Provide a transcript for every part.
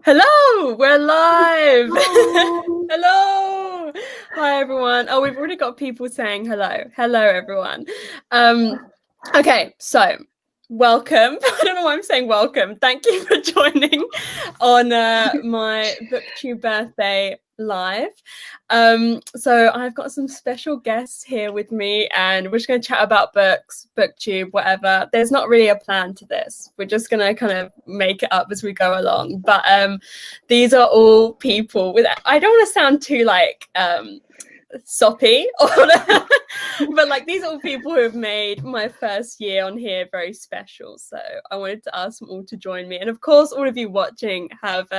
Hello, we're live. Hello. Hi, everyone. Oh, we've already got people saying hello. Hello, everyone. Okay, so welcome. I don't know why I'm saying welcome. Thank you for joining on my BookTube birthday live. So I've got some special guests here with me, and we're just going to chat about books, BookTube, whatever. There's not really a plan to this. We're just going to kind of make it up as we go along. But these are all people with, I don't want to sound too like soppy, but like these are all people who have made my first year on here very special. So I wanted to ask them all to join me, and of course all of you watching have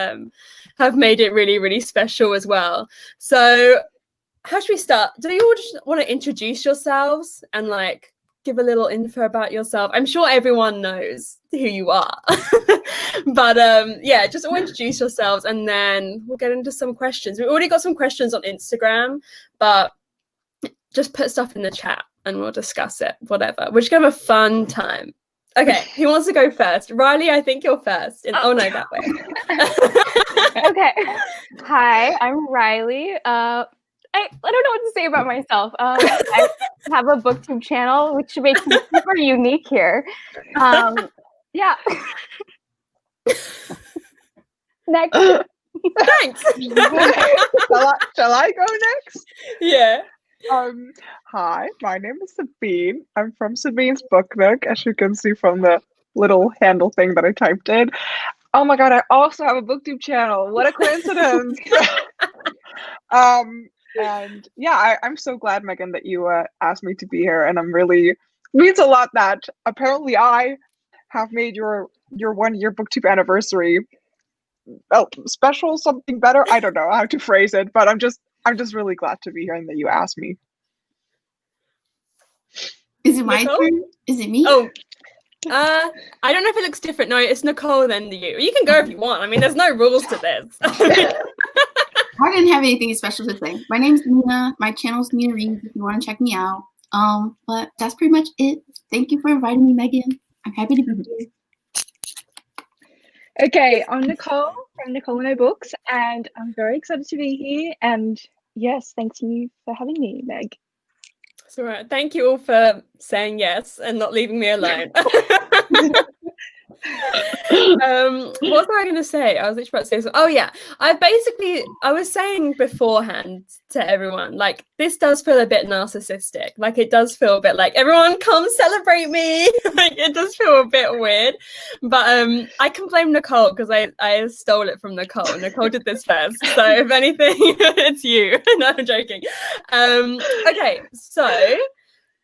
made it really, really special as well. So how should we start? Do you all just want to introduce yourselves and like give a little info about yourself? I'm sure everyone knows who you are. But yeah, just all introduce yourselves and then we'll get into some questions. We've already got some questions on Instagram, but just put stuff in the chat and we'll discuss it, whatever. We're just gonna have a fun time. Okay, who wants to go first? Riley, I think you're first. Oh no, that way. Okay. Hi, I'm Riley. I don't know what to say about myself. I have a BookTube channel, which makes me super unique here. Yeah. Next. Thanks. Shall I go next? Yeah. Hi, my name is Sabine. I'm from Sabine's Book Nook, as you can see from the little handle thing that I typed in. Oh my god, I also have a BookTube channel. What a coincidence. And yeah, I'm so glad, Megan, that you asked me to be here, and I'm really means a lot that apparently I have made your 1 year BookTube anniversary special, something better. I don't know how to phrase it, but I'm just really glad to be here and that you asked me. Is it my turn? Is it me? Oh, I don't know if it looks different. No, it's Nicole then you. You can go if you want. I mean, there's no rules to this. I didn't have anything special to say. My name's Nina. My channel's Nina Reeves if you want to check me out. But that's pretty much it. Thank you for inviting me, Megan. I'm happy to be here. Okay, I'm Nicole from Nicole No Books, and I'm very excited to be here. And yes, thanks you for having me, Meg. It's all right. Thank you all for saying yes and not leaving me alone. What was I going to say? I was literally about to say something. Oh yeah, I was saying beforehand to everyone, like, this does feel a bit narcissistic. Like, it does feel a bit like, everyone come celebrate me. Like, it does feel a bit weird, but I can blame Nicole because I stole it from Nicole. Nicole did this first, so if anything, it's you. No, I'm joking. Okay, so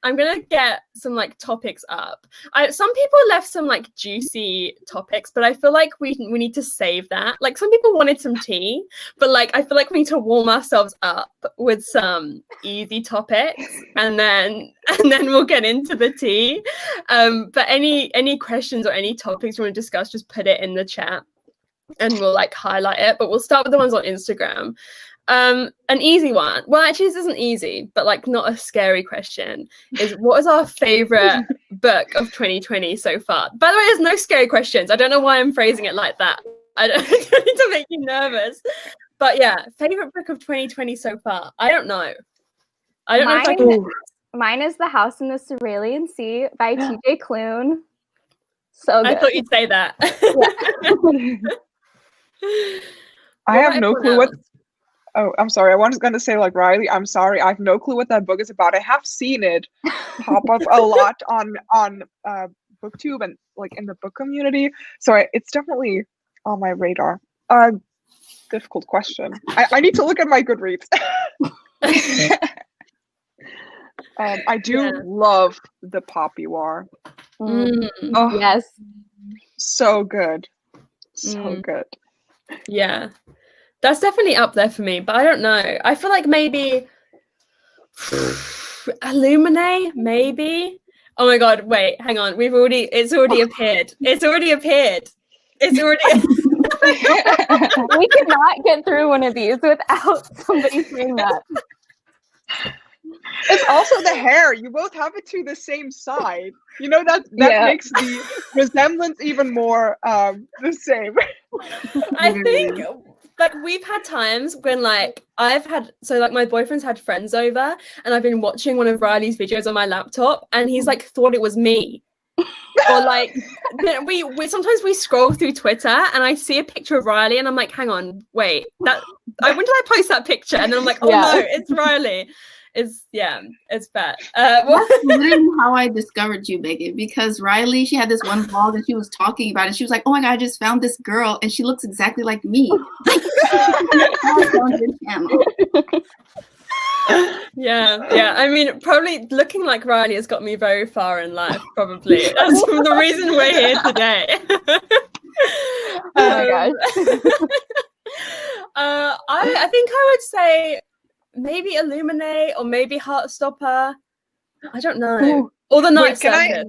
I'm gonna get some like topics up. Some people left some like juicy topics, but I feel like we need to save that. Like, some people wanted some tea, but like I feel like we need to warm ourselves up with some easy topics, and then we'll get into the tea. But any questions or any topics you want to discuss, just put it in the chat, and we'll like highlight it. But we'll start with the ones on Instagram. An easy one. Well, actually, this isn't easy, but like not a scary question. Is what is our favorite book of 2020 so far? By the way, there's no scary questions. I don't know why I'm phrasing it like that. I don't need to make you nervous. But yeah, favorite book of 2020 so far. I don't know. I don't know if I can. Mine is The House in the Cerulean Sea by T.J. Klune. So good. I thought you'd say that. Yeah. I have no clue what. Oh, I'm sorry. I was going to say, like, Riley, I'm sorry. I have no clue what that book is about. I have seen it pop up a lot on BookTube and like in the book community. So it's definitely on my radar. Difficult question. I need to look at my Goodreads. I do love The Poppy War. Oh, yes. So good. So good. Yeah. That's definitely up there for me, but I don't know. I feel like maybe Illuminate, maybe. Oh my god, wait, hang on. It's already appeared. It's already appeared. It's already We cannot get through one of these without somebody saying that. It's also the hair. You both have it to the same side. You know, that makes the resemblance even more the same. I think like we've had times when like my boyfriend's had friends over and I've been watching one of Riley's videos on my laptop and he's like thought it was me. Or like we sometimes we scroll through Twitter and I see a picture of Riley and I'm like, hang on, wait, when did I post that picture? And then I'm like, oh no, it's Riley. It's bad. That's literally how I discovered you, Megan, because Riley, she had this one vlog and she was talking about it. She was like, oh my God, I just found this girl and she looks exactly like me. I found your channel. Yeah. I mean, probably looking like Riley has got me very far in life, probably. That's the reason we're here today. Oh my gosh. I think I would say maybe Illuminate or maybe Heartstopper. I don't know. Ooh. Or the Night Circuit.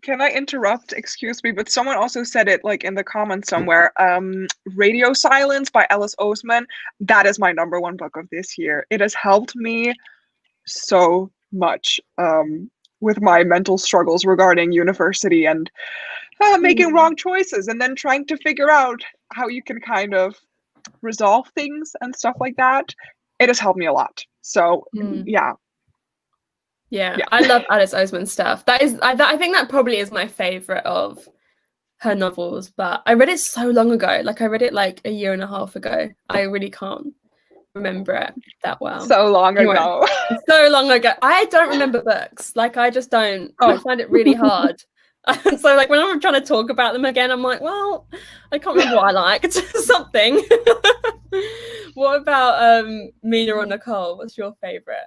Can I interrupt? Excuse me, but someone also said it like in the comments somewhere. Radio Silence by Alice Oseman. That is my #1 book of this year. It has helped me so much with my mental struggles regarding university and making wrong choices and then trying to figure out how you can kind of resolve things and stuff like that. It has helped me a lot. So Yeah, I love Alice Oseman stuff. I think that probably is my favorite of her novels, but I read it so long ago. Like I read it like a year and a half ago. I really can't remember it that well. So long ago. So long ago. I don't remember books. Like I just don't. I find it really hard. So like when I'm trying to talk about them again, I'm like, well, I can't remember what I liked. Something. What about Mina or Nicole? What's your favorite?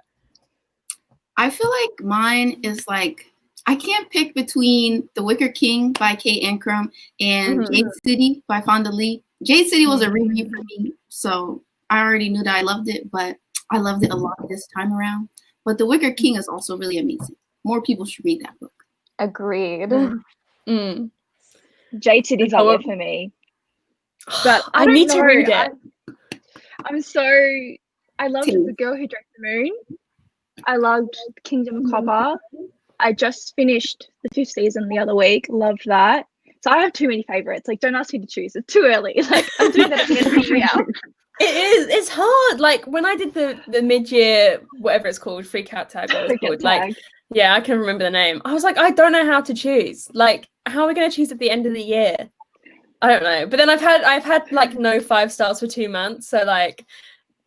I feel like mine is like, I can't pick between The Wicker King by Kate Ancrum and Jade City by Fonda Lee. Jade City was a reread for me, so I already knew that I loved it, but I loved it a lot this time around. But The Wicker King is also really amazing. More people should read that book. Agreed. Jade City's up there for me. But I need to read it. I loved The Girl Who Drank the Moon. I loved Kingdom of Copper. I just finished the 5th season the other week. Loved that. So I have too many favorites. Like, don't ask me to choose. It's too early. Like, I'm doing that at the end of the year. It is. It's hard. Like when I did the mid-year, whatever it's called, freak out tag. Like, yeah, I can remember the name. I was like, I don't know how to choose. Like, how are we going to choose at the end of the year? I don't know. But then I've had like no 5 stars for 2 months. So like.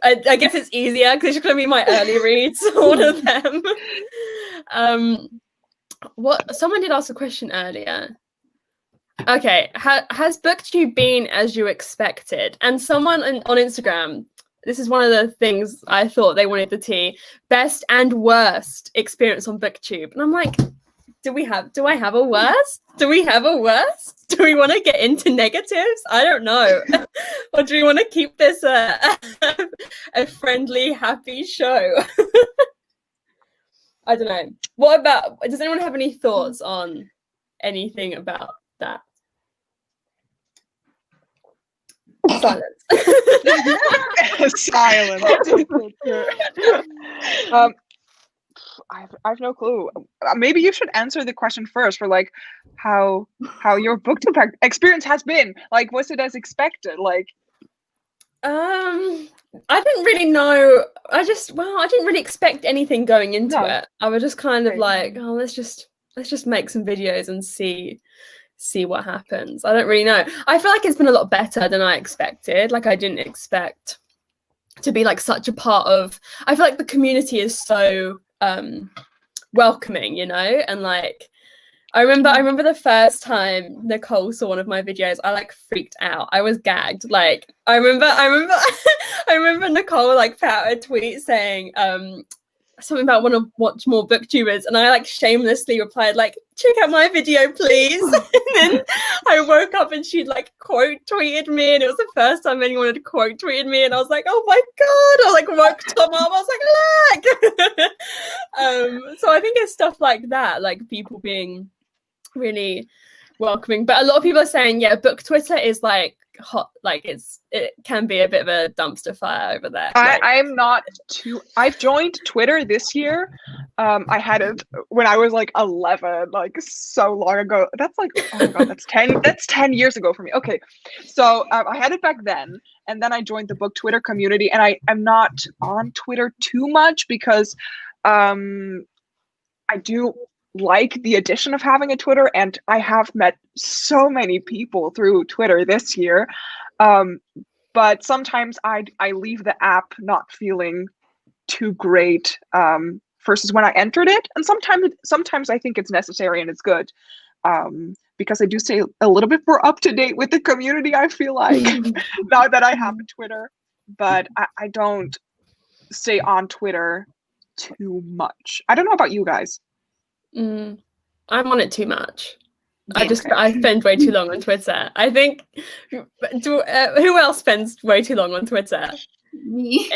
I guess it's easier because it's going to be my early reads, one of them. Someone did ask a question earlier. Okay, has BookTube been as you expected? And someone on Instagram, this is one of the things I thought they wanted to tea, best and worst experience on BookTube. And I'm like, do I have a worst? Do we have a worst? Do we want to get into negatives? I don't know. Or do we want to keep this a friendly, happy show? I don't know. What about, does anyone have any thoughts on anything about that? Silence. Silence. I've no clue. Maybe you should answer the question first for like how your BookTube experience has been. Like, was it as expected? Like, I didn't really know. I didn't really expect anything going into it. I was just kind of like, oh, let's just make some videos and see what happens. I don't really know. I feel like it's been a lot better than I expected. Like I didn't expect to be like such a part of. I feel like the community is so welcoming, you know, and like I remember the first time Nicole saw one of my videos, I like freaked out. I was gagged. Like I remember Nicole like put out a tweet saying something about want to watch more booktubers, and I like shamelessly replied like, check out my video please. And then I woke up and she'd like quote tweeted me, and it was the first time anyone had quote tweeted me, and I was like, oh my god, I like woke Tom up. I was like, look. So I think it's stuff like that, like people being really welcoming. But a lot of people are saying, yeah, book Twitter is like hot, like it can be a bit of a dumpster fire over there. I'm not too. I've joined Twitter this year. I had it when I was like 11, like so long ago. That's like, oh my god, that's 10 years ago for me. Okay, so I had it back then, and then I joined the book Twitter community, and I'm not on Twitter too much because I do like the addition of having a Twitter, and I have met so many people through Twitter this year. But sometimes I leave the app not feeling too great versus when I entered it. And sometimes I think it's necessary and it's good because I do stay a little bit more up to date with the community, I feel like, now that I have a Twitter. But I don't stay on Twitter too much. I don't know about you guys. I'm on it too much. I spend way too long on Twitter. I think. Who else spends way too long on Twitter? Me.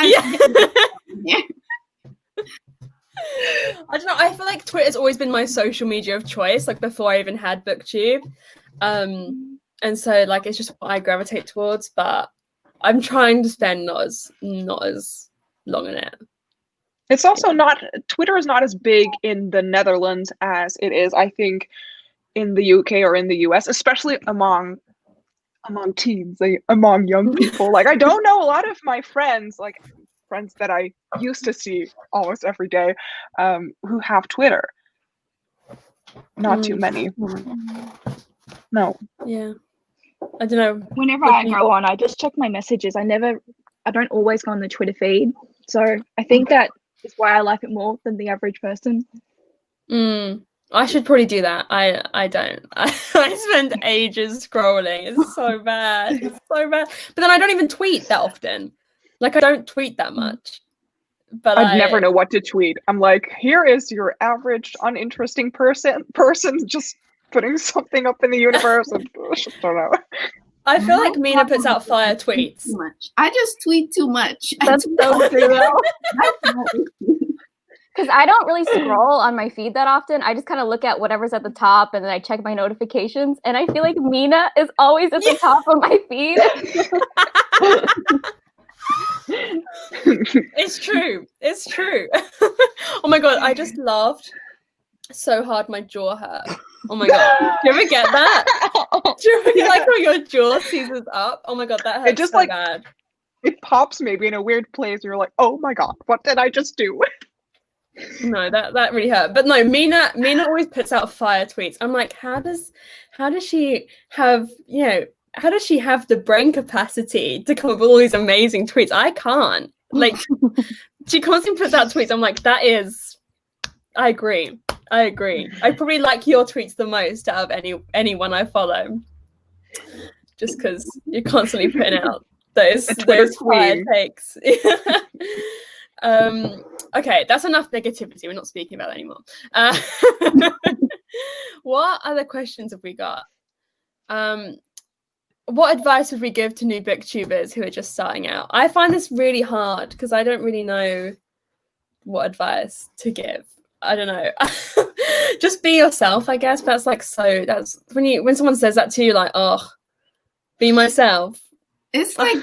Yeah. I don't know. I feel like Twitter's always been my social media of choice. Like before I even had BookTube, and so like it's just what I gravitate towards. But I'm trying to spend not as long on it. It's also not, Twitter is not as big in the Netherlands as it is, I think, in the UK or in the US, especially among teens, like, among young people. Like, I don't know a lot of my friends, like friends that I used to see almost every day, who have Twitter. Not too many. No. Yeah. I don't know. Whenever I go on, I just check my messages. I don't always go on the Twitter feed. So I think that is why I like it more than the average person. I should probably do that. I don't. I spend ages scrolling. It's so bad. It's so bad. But then I don't even tweet that often. Like I don't tweet that much. But I'd never know what to tweet. I'm like, here is your average uninteresting person just putting something up in the universe. And I don't know. I feel like Mina puts out fire tweets. Too much. I just tweet too much. That's so true though. Because I don't really scroll on my feed that often. I just kind of look at whatever's at the top and then I check my notifications. And I feel like Mina is always at the top of my feed. It's true. It's true. Oh my god, I just laughed so hard my jaw hurt. Oh my god. Do you ever get that? Do you ever get like when your jaw seizes up? Oh my god, that hurts just so like bad. It pops maybe in a weird place. You're like, oh my god, what did I just do? No, that really hurt. But no, Mina always puts out fire tweets. I'm like, how does she have, how does she have the brain capacity to come up with all these amazing tweets? I can't. Like, she constantly puts out tweets. I'm like, I agree. I probably like your tweets the most out of anyone I follow. Just because you're constantly putting out those fire takes. Okay, that's enough negativity. We're not speaking about that anymore. What other questions have we got? What advice would we give to new booktubers who are just starting out? I find this really hard because I don't really know what advice to give. I don't know. Just be yourself, I guess. That's when someone says that to you, like, oh, be myself. It's like,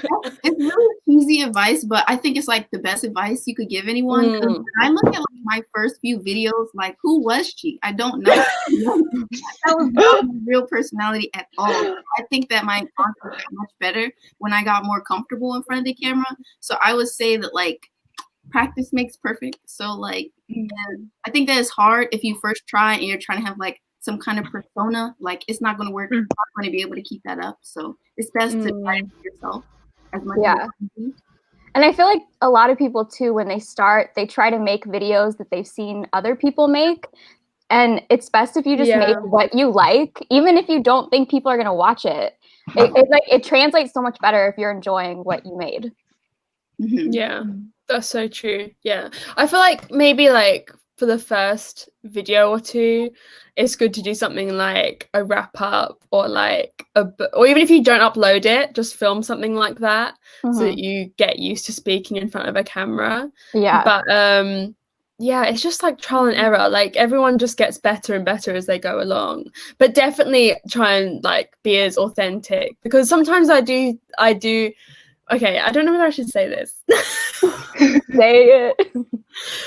it's really cheesy advice, but I think it's like the best advice you could give anyone. When I look at like my first few videos, like, who was she? I don't know. That was not my real personality at all. I think that my content got much better when I got more comfortable in front of the camera. So I would say that like practice makes perfect. So like, I think that it's hard if you first try and you're trying to have like some kind of persona, like it's not going to work. You're not going to be able to keep that up. So it's best to try it yourself as much as you can. And I feel like a lot of people too, when they start, they try to make videos that they've seen other people make. And it's best if you just make what you like, even if you don't think people are going to watch it. It translates so much better if you're enjoying what you made. Yeah, that's so true. Yeah, I feel like maybe like for the first video or two, it's good to do something like a wrap up or like or even if you don't upload it, just film something like that so that you get used to speaking in front of a camera. Yeah. But yeah, it's just like trial and error. Like everyone just gets better and better as they go along. But definitely try and like be as authentic, because sometimes I do okay, I don't know whether I should say this. Say it.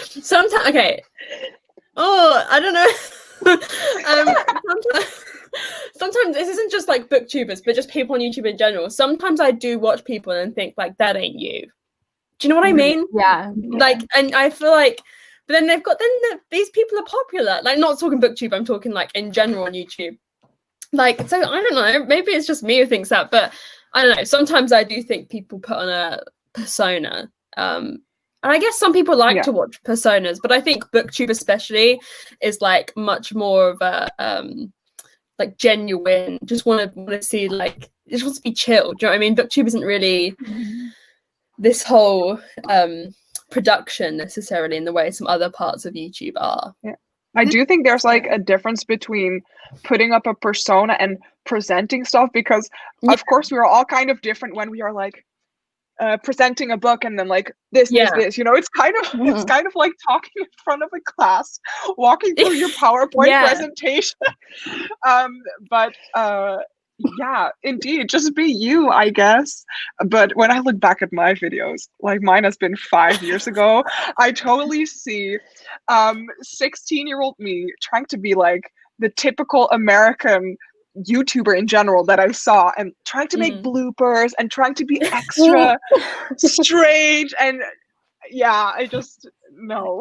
Sometimes okay. Oh, I don't know. Sometimes this isn't just like booktubers, but just people on YouTube in general. Sometimes I do watch people and think like that ain't you. Do you know what I mean? Yeah. Like, and I feel like, but then these people are popular. Like, not talking booktube, I'm talking like in general on YouTube. Like, so I don't know, maybe it's just me who thinks that, but I don't know. Sometimes I do think people put on a persona. And I guess some people like to watch personas, but I think booktube especially is like much more of a like genuine, just want to see, like, it just wants to be chill. Do you know what I mean? Booktube isn't really this whole production necessarily in the way some other parts of YouTube are. Yeah. I do think there's like a difference between putting up a persona and presenting stuff, because of course we're all kind of different when we are like presenting a book and then like this, you know, it's kind of it's kind of like talking in front of a class, walking through your PowerPoint presentation. But yeah, indeed, just be you, I guess. But when I look back at my videos, like mine has been 5 years ago, I totally see 16-year-old me trying to be like the typical American YouTuber in general that I saw, and trying to make bloopers and trying to be extra strange, and yeah, I just no.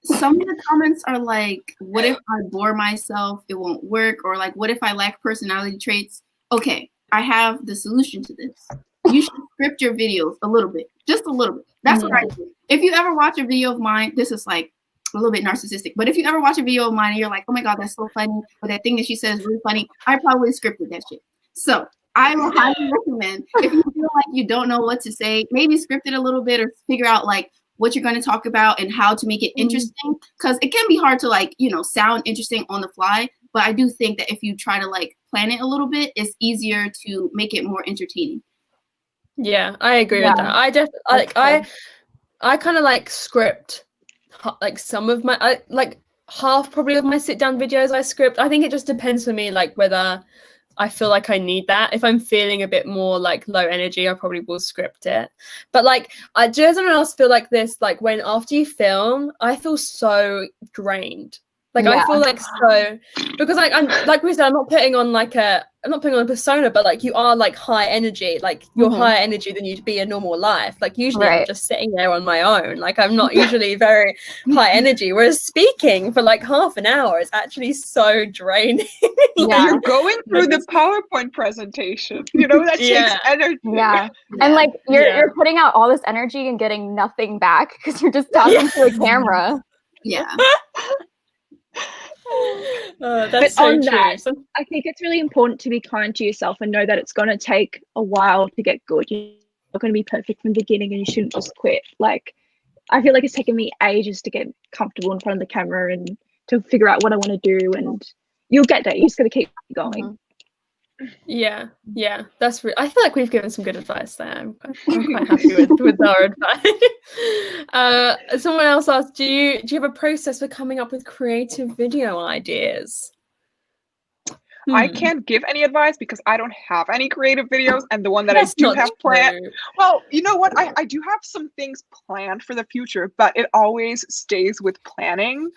Some of the comments are like, what if I bore myself, it won't work, or like, what if I lack personality traits? Okay, I have the solution to this. You should script your videos a little bit, just a little bit. That's what I do. If you ever watch a video of mine, this is like a little bit narcissistic, but if you ever watch a video of mine and you're like, oh my God, that's so funny, or that thing that she says is really funny, I probably scripted that shit. So I will highly recommend, if you feel like you don't know what to say, maybe script it a little bit, or figure out like what you're going to talk about and how to make it interesting, because it can be hard to like, you know, sound interesting on the fly, but I do think that if you try to like plan it a little bit, it's easier to make it more entertaining. Yeah, I agree with that. I definitely I kind of like script like some of my like half probably of my sit down videos I script. I think it just depends for me, like whether I feel like I need that. If I'm feeling a bit more like low energy, I probably will script it. But like, does anyone else feel like this? Like when after you film, I feel so drained. Like I feel like so, because like I'm like we said, I'm not putting on a persona, but like you are like high energy, like you're higher energy than you'd be in normal life. Like usually I'm just sitting there on my own. Like I'm not usually very high energy. Whereas speaking for like half an hour is actually so draining. Like, you're going through the PowerPoint presentation. You know, that takes energy. Yeah. And like you're putting out all this energy and getting nothing back because you're just talking to a camera. Yeah. That's so true. I think it's really important to be kind to yourself and know that it's going to take a while to get good. You're not going to be perfect from the beginning, and you shouldn't just quit. Like, I feel like it's taken me ages to get comfortable in front of the camera and to figure out what I want to do, and you'll get there. You just got to keep going. Yeah, that's I feel like we've given some good advice there. I'm quite happy with our advice. Someone else asked, do you have a process for coming up with creative video ideas? I can't give any advice because I don't have any creative videos, and the one that I do have planned, well, you know what, I do have some things planned for the future, but it always stays with planning.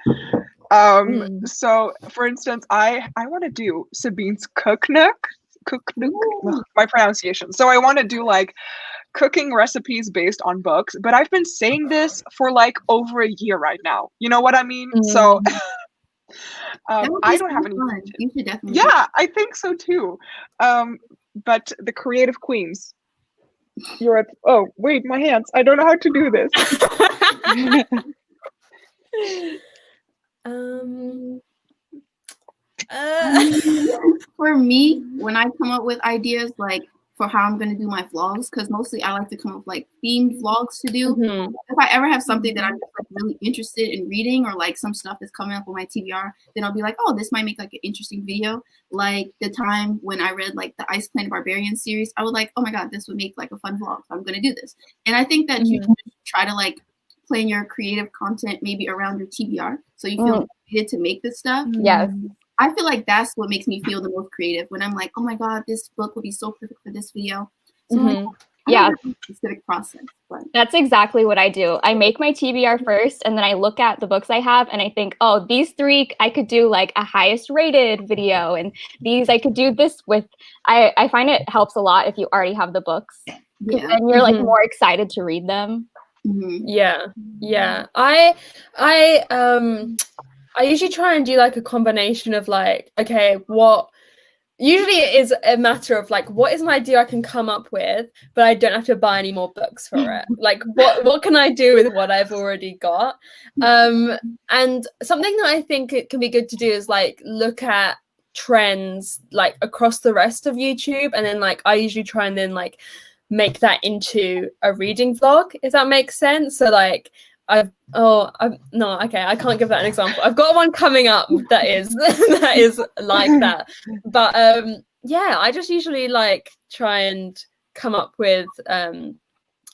So for instance, I want to do Sabine's Cook Nook, my pronunciation. So I want to do like cooking recipes based on books, but I've been saying this for like over a year right now. You know what I mean? So I don't have any. You should definitely. Yeah, I think so too. But the creative queens. You're at. Oh wait, my hands. I don't know how to do this. For me, when I come up with ideas like for how I'm going to do my vlogs, because mostly I like to come up with like themed vlogs to do. If I ever have something that I'm just like really interested in reading, or like some stuff that's coming up on my TBR, then I'll be like, oh, this might make like an interesting video. Like the time when I read like the Ice Planet Barbarian series, I was like, oh my God, this would make like a fun vlog. So I'm going to do this. And I think that you should try to like plan your creative content maybe around your TBR, so you feel motivated to make this stuff. Yes. I feel like that's what makes me feel the most creative, when I'm like, oh my god, this book would be so perfect for this video. So like, I don't have a specific process, but That's exactly what I do. I make my TBR first, and then I look at the books I have, and I think, oh, these 3 I could do like a highest rated video, and these I could do this with. I find it helps a lot if you already have the books, and you're like more excited to read them. Yeah. I usually try and do like a combination of like, okay, usually it is a matter of like, what is an idea I can come up with, but I don't have to buy any more books for it. Like, what can I do with what I've already got? And something that I think it can be good to do is like look at trends like across the rest of YouTube, and then like I usually try and then like make that into a reading vlog, if that makes sense. So like I can't give that an example. I've got one coming up that is like that. But I just usually like try and come up with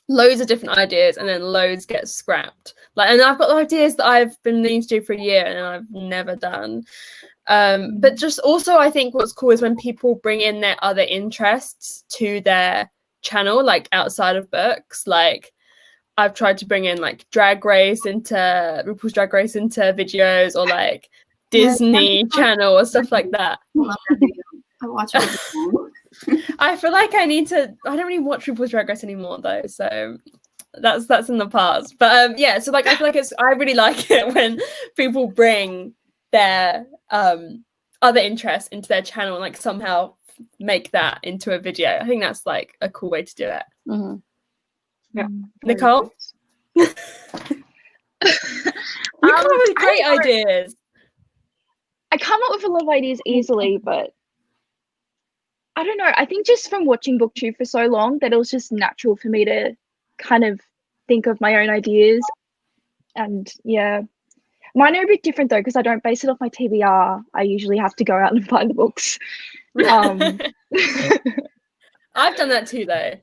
loads of different ideas, and then loads get scrapped. Like, and I've got ideas that I've been meaning to do for a year and I've never done. But just also I think what's cool is when people bring in their other interests to their channel, like outside of books. Like I've tried to bring in like RuPaul's Drag Race into videos, or like Disney Channel or stuff like that. I love that video. I watch it. I feel like I don't really watch RuPaul's Drag Race anymore though, so that's in the past. But so like I feel like I really like it when people bring their other interests into their channel and like somehow make that into a video. I think that's like a cool way to do it. Yeah. Nicole? You come up with great ideas. I come up with a lot of ideas easily, but I don't know. I think just from watching BookTube for so long that it was just natural for me to kind of think of my own ideas. And yeah, mine are a bit different though, because I don't base it off my TBR. I usually have to go out and find the books. I've done that too though.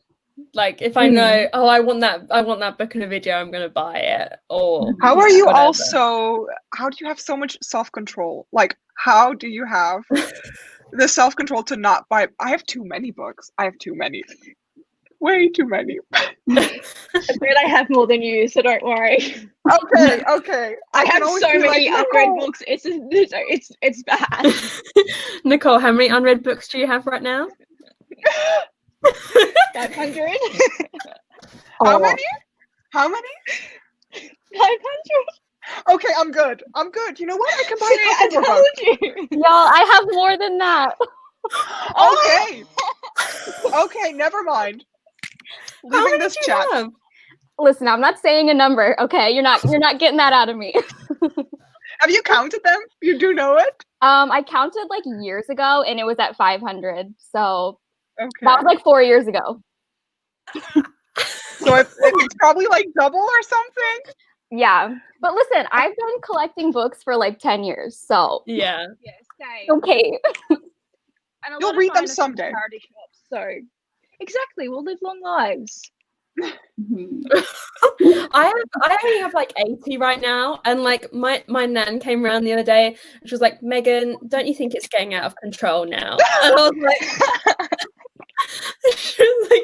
Like if I know, I want that book in a video, I'm gonna buy it. Or how are you whatever. how do you have so much self-control? Like, how do you have the self-control to not buy? I have too many books. I have too many. Way too many. I'm afraid I have more than you, so don't worry. Okay. I have so many unread books. It's bad. Nicole, how many unread books do you have right now? 500. How many? 500. Okay, I'm good. You know what? I can buy a couple more books. Y'all, I have more than that. Okay, never mind. Leaving this chat. Have? Listen, I'm not saying a number, okay? You're not getting that out of me. Have you counted them? You do know it? I counted like years ago, and it was at 500. So okay. That was like 4 years ago. So it's probably like double or something? Yeah. But listen, I've been collecting books for like 10 years, so yeah. Same. Okay. And you'll read them someday. Charity shops, so exactly, we'll live long lives. I only have like 80 right now, and like my nan came around the other day and she was like, Megan, don't you think it's getting out of control now? And I was like she was like,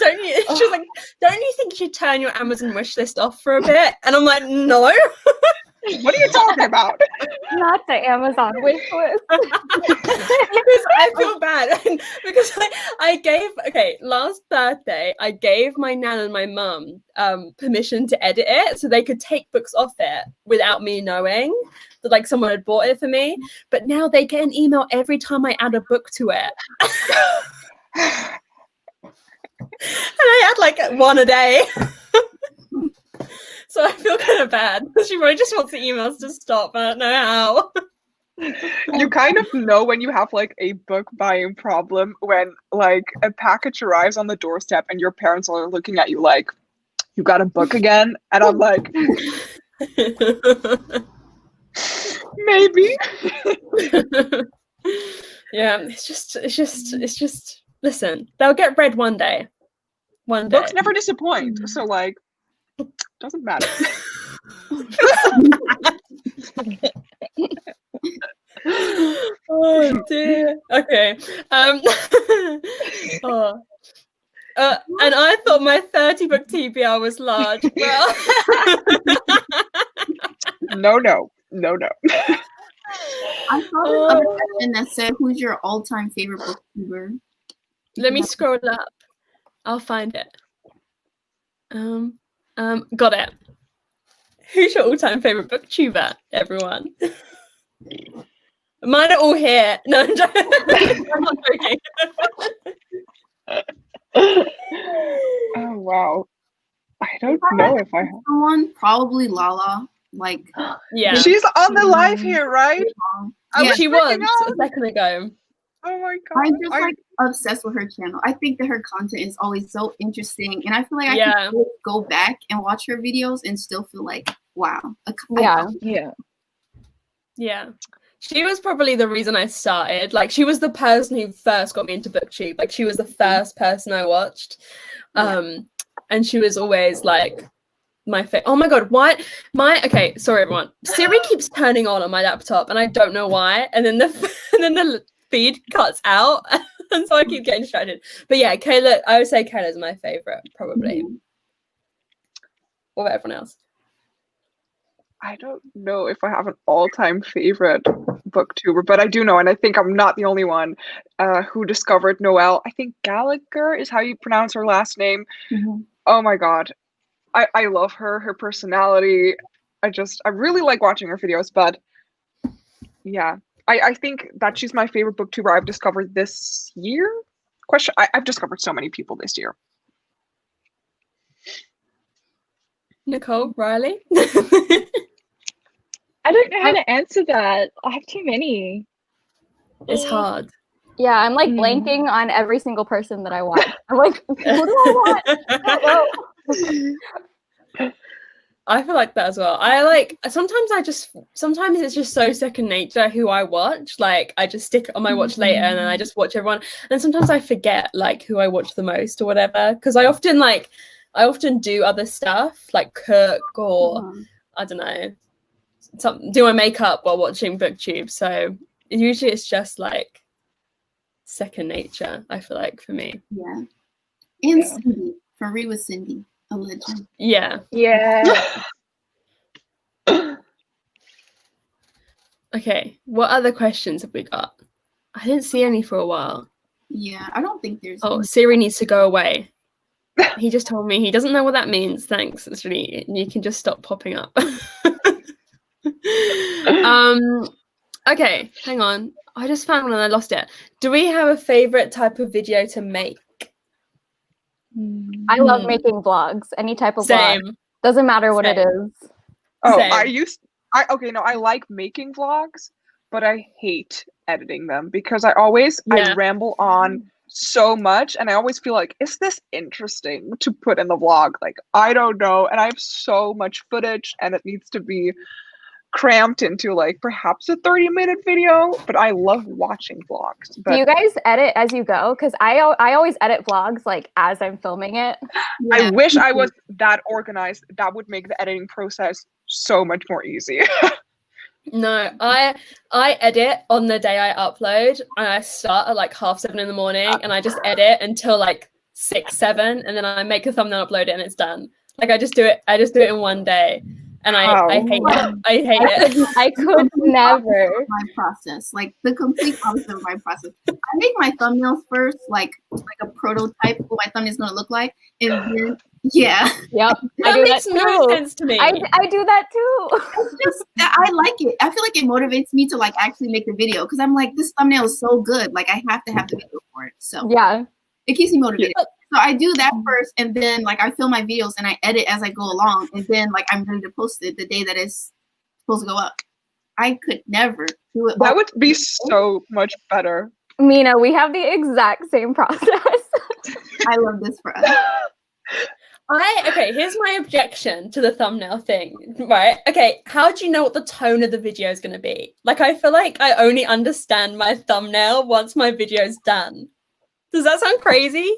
don't you think you should turn your Amazon wish list off for a bit? And I'm like, no. What are you talking about? Not the Amazon wish list. Because I feel bad because last birthday I gave my nan and my mum permission to edit it so they could take books off it without me knowing that like someone had bought it for me. But now they get an email every time I add a book to it. And I add like one a day. So I feel kind of bad. She probably just wants the emails to stop. I don't know how. You kind of know when you have like a book buying problem when like a package arrives on the doorstep and your parents are looking at you like, you got a book again? And I'm like, maybe. Yeah, it's just listen, they'll get read one day. One day. Books never disappoint. So like Doesn't matter. Oh dear. Okay. Oh. And I thought my 30 book TBR was large. Well, No. I saw this other question that said, "Who's your all-time favorite booktuber?" let me scroll up. I'll find it. Got it. Who's your all-time favorite booktuber, everyone? Mine are all here. No, I'm joking. I'm not joking. Oh wow. I don't know if I have. Someone, probably Lala. Like, Yeah. She's on the live here, right? Yeah, She was a second ago. Oh my god. I'm just like obsessed with her channel. I think that her content is always so interesting, and I feel like I Yeah. can go back and watch her videos and still feel like, wow. Yeah. Yeah. She was probably the reason I started. Like, she was the person who first got me into BookTube. Like, she was the first person I watched. And she was always like my favorite. Oh my god, why? Okay, sorry everyone. Siri keeps turning on my laptop and I don't know why. And then the feed cuts out. And so I keep getting distracted. But yeah, Kayla, I would say Kayla's my favorite, probably. What about everyone else? I don't know if I have an all-time favorite booktuber, but I do know, and I think I'm not the only one who discovered Noelle. I think Gallagher is how you pronounce her last name. Oh my god. I love her personality. I really like watching her videos, but yeah. I think that she's my favorite booktuber I've discovered this year. I've discovered so many people this year. Nicole, Riley? I don't know how to answer that. I have too many. It's hard. Yeah, I'm like blanking on every single person that I watch. I'm like, who do I watch? I don't know. I feel like that as well. Sometimes it's just so second nature who I watch. Like, I just stick it on my watch later and then I just watch everyone. And sometimes I forget like who I watch the most or whatever. Because I often do other stuff like cook or I don't know, do my makeup while watching BookTube. So usually it's just like second nature, I feel like, for me. Yeah. And Cindy, from Read with Cindy, a legend. Yeah. Okay, what other questions have we got? I didn't see any for a while. Yeah, I don't think there's. Oh, Siri needs to go away. He just told me he doesn't know what that means. Thanks. It's really, you can just stop popping up. Okay, hang on. I just found one and I lost it. Do we have a favorite type of video to make? I love making vlogs, any type of Same. vlog. Doesn't matter what it is. Oh, Same. I like making vlogs, but I hate editing them because I ramble on so much and I always feel like, is this interesting to put in the vlog? Like, I don't know. And I have so much footage and it needs to be cramped into like perhaps a 30-minute video, but I love watching vlogs. But do you guys edit as you go? Because I always edit vlogs like as I'm filming it. I wish I was that organized. That would make the editing process so much more easy. No, I edit on the day I upload and I start at like 7:30 in the morning and I just edit until like 6, 7 and then I make a thumbnail, upload it and it's done. Like I just do it in one day. And I hate it. I hate it. I could never. My process, like the complete opposite of my process. I make my thumbnails first, like a prototype of what my thumbnail's gonna look like, and then Yep. That makes no sense to me. I do that too. It's just I like it. I feel like it motivates me to like actually make the video because I'm like, this thumbnail is so good. Like I have to have the video for it. So yeah, it keeps me motivated. So I do that first, and then like I film my videos and I edit as I go along, and then like I'm ready to post it the day that it's supposed to go up. I could never do it. That would be so much better. Mina, we have the exact same process. I love this for us. Okay, here's my objection to the thumbnail thing, right? Okay, how do you know what the tone of the video is going to be? Like, I feel like I only understand my thumbnail once my video's done. Does that sound crazy?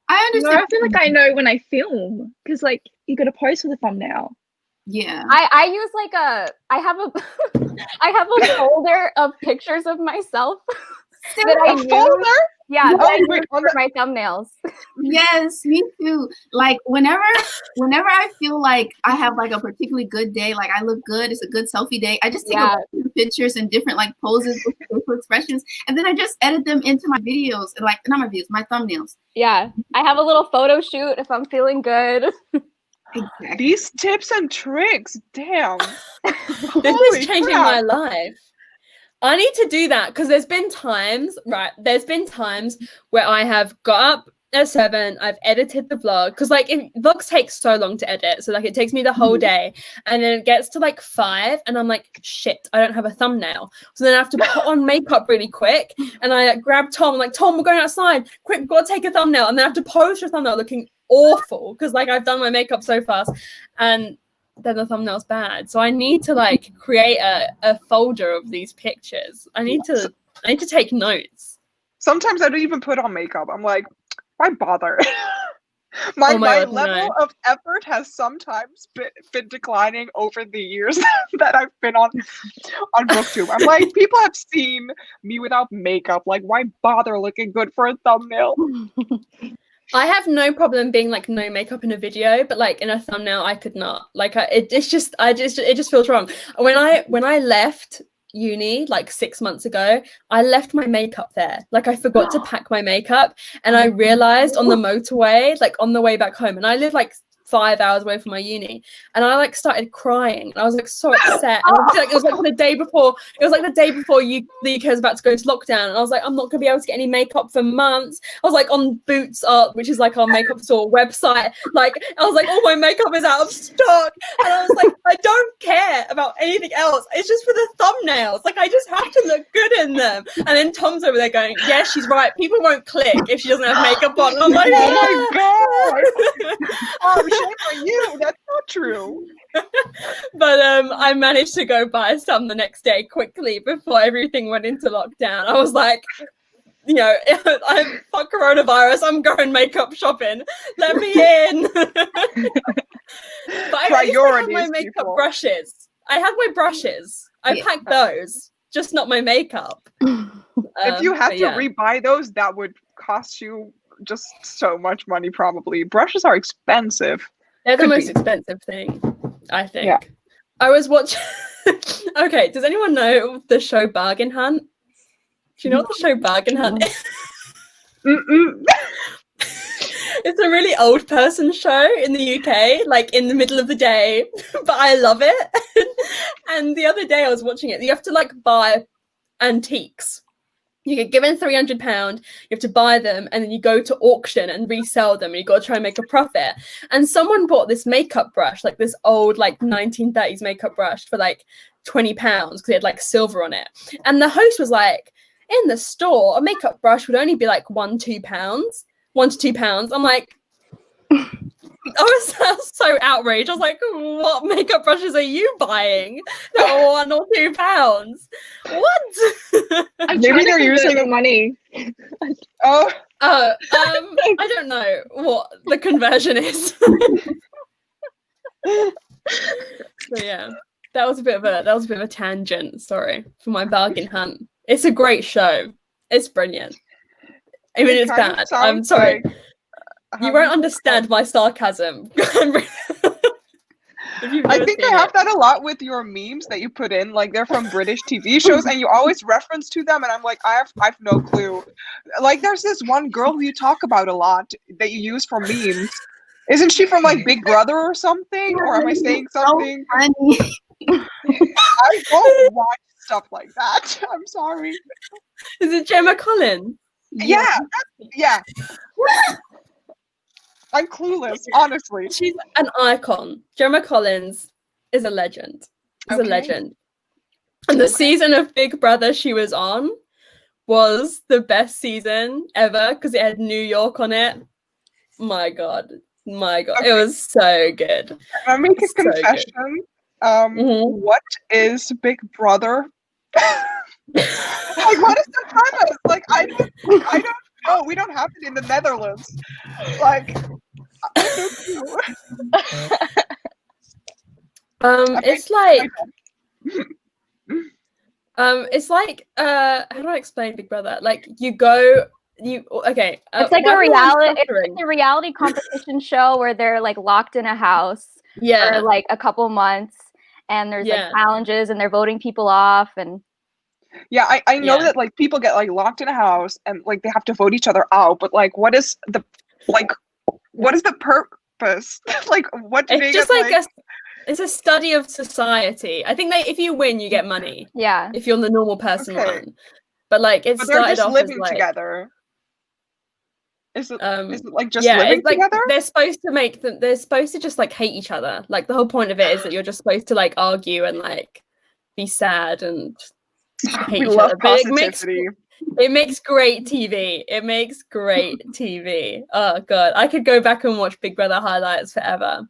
I understand. No, I feel like I know when I film because, like, you got to post with a thumbnail. Yeah. I use like I have a folder of pictures of myself that I use. Folder? Yeah, that Oh, I use wait, for my thumbnails. Yes, me too. Like whenever I feel like I have like a particularly good day, like I look good, it's a good selfie day, I just take a bunch of pictures and different like poses with facial expressions, and then I just edit them into my videos, like not my videos, my thumbnails. Yeah, I have a little photo shoot if I'm feeling good. Exactly. These tips and tricks, damn. This is changing my life. I need to do that because there's been times where I have got up at 7, I've edited the vlog because like vlogs take so long to edit, so like it takes me the whole day, and then it gets to like 5 and I'm like, shit, I don't have a thumbnail, so then I have to put on makeup really quick, and I grab Tom, I'm like, Tom, we're going outside, quick, gotta take a thumbnail, and then I have to post a thumbnail looking awful because like I've done my makeup so fast, and then the thumbnail's bad. So I need to like create a folder of these pictures. I need to take notes. Sometimes I don't even put on makeup. I'm like, why bother? my level of effort has sometimes been declining over the years that I've been on BookTube. I'm like, people have seen me without makeup. Like, why bother looking good for a thumbnail? I have no problem being like no makeup in a video, but like in a thumbnail, I could not. Like it just feels wrong. When I left uni like 6 months ago, I left my makeup there. Like I forgot to pack my makeup, and I realized on the motorway, like on the way back home, and I live like 5 hours away from my uni, and I like started crying. I was like so upset. And it was like the day before the UK was about to go into lockdown, and I was like, I'm not gonna be able to get any makeup for months. I was like on Boots Art, which is like our makeup store website. Like I was like, all my makeup is out of stock, and I was like, I don't care about anything else. It's just for the thumbnails. Like I just have to look good in them. And then Tom's over there going, yeah, she's right. People won't click if she doesn't have makeup on. And I'm like, oh my god. Oh, shame on you. That's not true. But I managed to go buy some the next day quickly before everything went into lockdown. I was like, you know, I'm fuck coronavirus, I'm going makeup shopping. Let me in. But I have my makeup brushes. I have my brushes. I packed those, just not my makeup. If you had to rebuy those, that would cost you just so much money probably. Brushes are expensive. They're the most expensive thing, I think. Yeah. I was watching okay, does anyone know the show Bargain Hunt? Do you know what the show Bargain Hunt is? It's a really old person show in the UK, like in the middle of the day, but I love it. And the other day I was watching it. You have to like buy antiques. You get given £300, you have to buy them, and then you go to auction and resell them, and you got to try and make a profit. And someone bought this makeup brush, like this old like 1930s makeup brush for like £20 because it had like silver on it. And the host was like, in the store, a makeup brush would only be like £1 to £2. I'm like, I was so outraged. I was like, what makeup brushes are you buying? They're £1 or £2. What? Maybe they're using the money. I don't know what the conversion is. So yeah, that was a bit of a tangent. Sorry for my Bargain Hunt. It's a great show. It's brilliant. I mean, it's bad. I'm sorry. Like, you won't understand my sarcasm. I think I have that a lot with your memes that you put in. Like they're from British TV shows, and you always reference to them, and I'm like, I have no clue. Like there's this one girl who you talk about a lot that you use for memes. Isn't she from like Big Brother or something? Or am I saying something? I don't watch stuff like that. I'm sorry. Is it Gemma Collins? Yeah. I'm clueless, honestly. She's an icon. Gemma Collins is a legend. A legend. And the season of Big Brother she was on was the best season ever because it had New York on it. My God. Okay. It was so good. I'll make a confession. What is Big Brother? Like, what is the premise? Like, I don't know. We don't have it in the Netherlands. Like, It's like how do I explain Big Brother? Like okay. It's like a reality competition show where they're like locked in a house for like a couple months, and there's like challenges, and they're voting people off, and I know that like people get like locked in a house and like they have to vote each other out, but like what is the purpose? Like what do they just get, like it's a study of society. I think if you win, you get money. Yeah. If you're the normal person one. But like it started just off living as like together. Is it like just living like, together? They're supposed to just like hate each other. Like the whole point of it is that you're just supposed to like argue and like be sad and hate each other. But it makes great TV. It makes great TV. Oh god, I could go back and watch Big Brother highlights forever.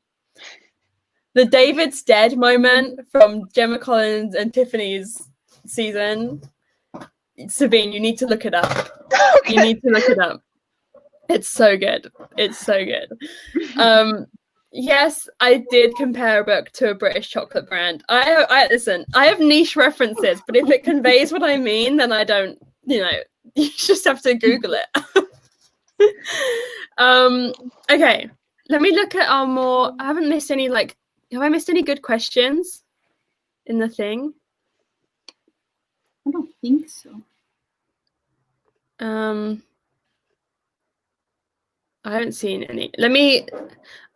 The David's dead moment from Gemma Collins and Tiffany's season. Sabine, you need to look it up. Okay. You need to look it up. It's so good. It's so good. Yes, I did compare a book to a British chocolate brand. I listen, I have niche references, but if it conveys what I mean, then I don't, you just have to Google it. Okay, let me look at our more, I haven't missed any, like, have I missed any good questions in the thing? I don't think so. I haven't seen any.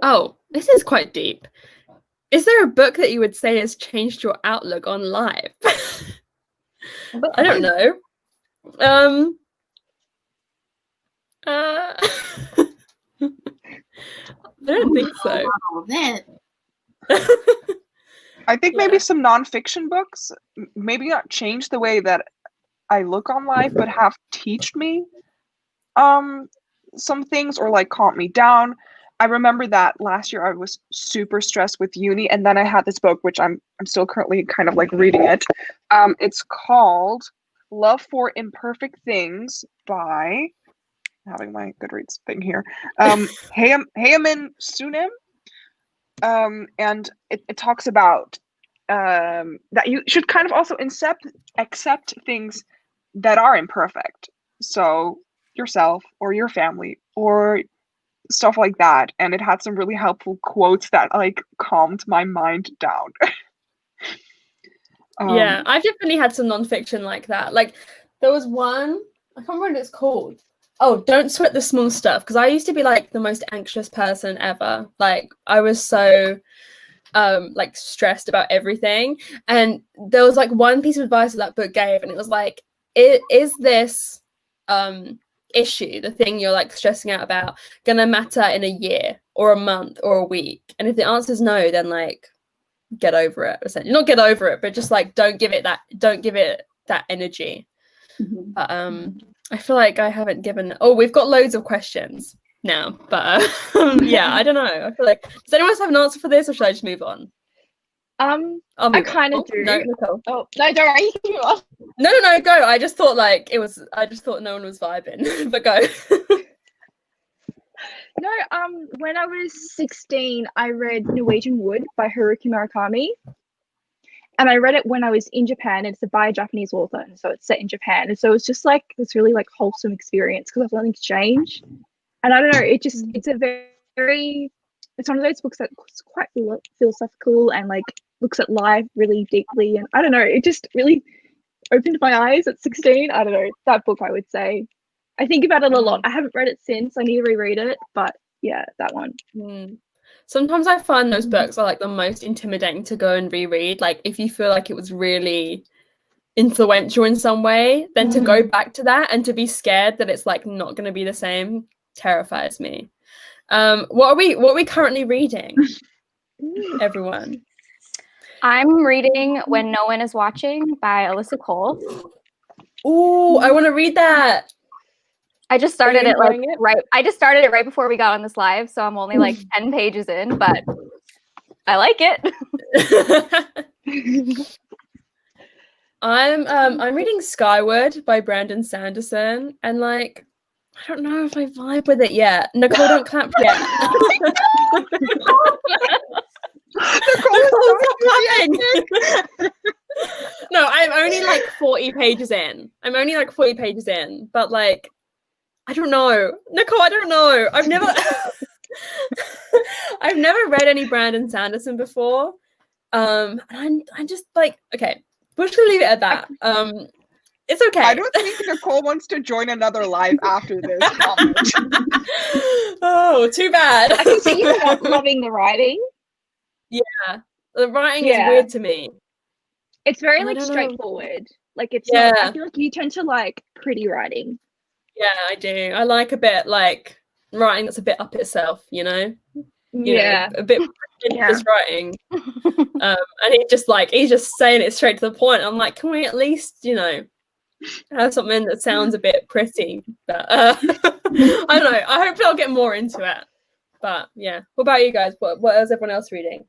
Oh, this is quite deep. Is there a book that you would say has changed your outlook on life? I don't know. I don't think so. I think maybe some nonfiction books, maybe not change the way that I look on life, but have taught me some things or like calm me down. I remember that last year I was super stressed with uni, and then I had this book which I'm still currently kind of like reading it. It's called Love for Imperfect Things by, I'm having my Goodreads thing here, Haemin Sunim. And it talks about that you should kind of also accept things that are imperfect. So yourself or your family or stuff like that. And it had some really helpful quotes that like calmed my mind down. Yeah, I've definitely had some nonfiction like that. Like there was one, I can't remember what it's called. Oh, Don't Sweat the Small Stuff, because I used to be like the most anxious person ever. Like I was so like stressed about everything, and there was like one piece of advice that book gave, and it was like, is this issue, the thing you're like stressing out about, gonna matter in a year or a month or a week? And if the answer is no, then like get over it. Essentially, not get over it, but just like don't give it that energy. Mm-hmm. But I feel like I haven't given. Oh, we've got loads of questions now, but yeah, I don't know. I feel like, does anyone else have an answer for this, or should I just move on? I kind of do. No, Nicole. Oh no, don't worry. You can No, go. I just thought no one was vibing, but go. No, when I was 16, I read Norwegian Wood by Haruki Murakami. And I read it when I was in Japan. It's by a Japanese author, and so it's set in Japan. And so it's just like this really like wholesome experience because I've learned exchange. And I don't know, it's one of those books that's quite philosophical and like looks at life really deeply. And I don't know, it just really opened my eyes at 16. I don't know, that book I would say. I think about it a lot. I haven't read it since. I need to reread it, but yeah, that one. Sometimes I find those books are like the most intimidating to go and reread. Like if you feel like it was really influential in some way, then to go back to that and to be scared that it's like not going to be the same terrifies me. What are we currently reading, everyone? I'm reading When No One Is Watching by Alyssa Cole. Ooh, I want to read that. I just started it right before we got on this live, so I'm only like 10 pages in, but I like it. I'm reading Skyward by Brandon Sanderson, and like I don't know if I vibe with it yet. Nicole, don't clap yet. Nicole is clapping. No, I'm only like 40 pages in. But like, I don't know. Nicole, I don't know. I've never read any Brandon Sanderson before. And I'm just like, okay, we're just gonna leave it at that. It's okay. I don't think Nicole wants to join another live after this comment. Oh, too bad. I can see you loving the writing. Yeah, the writing is weird to me. It's very I like don't know. straightforward. Like it's not, I feel like you tend to like pretty writing. Yeah, I do. I like a bit like writing that's a bit up itself, you know? You know, a bit pretentious writing. And he's just saying it straight to the point. I'm like, can we at least, you know, have something that sounds a bit pretty? But I don't know. I hope I'll get more into it. But yeah. What about you guys? What is everyone else reading?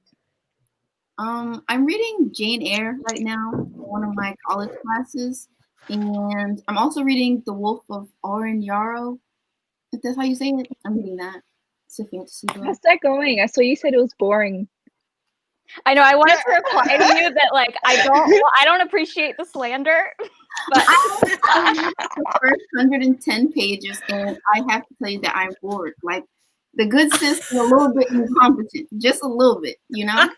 I'm reading Jane Eyre right now in one of my college classes. And I'm also reading The Wolf of Oren Yarrow. If that's how you say it, I'm reading that. It's a fantasy book. How's that going? I saw you said it was boring. I know. I wanted to reply to you that like I don't appreciate the slander, but I the first 110 pages, and I have to tell you that I'm bored. Like the good sis is a little bit incompetent, just a little bit, you know.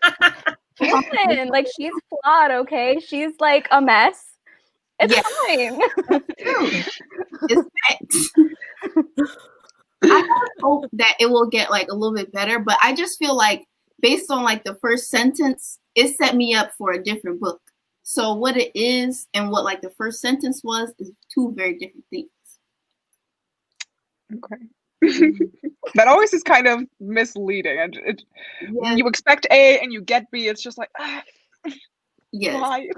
listen, like she's flawed. Okay, she's like a mess. It's fine. It's facts. I hope that it will get like a little bit better, but I just feel like based on like the first sentence, it set me up for a different book. So what it is and what like the first sentence was is two very different things. Okay. That always is kind of misleading. And you expect A and you get B. It's just like, yes. Why?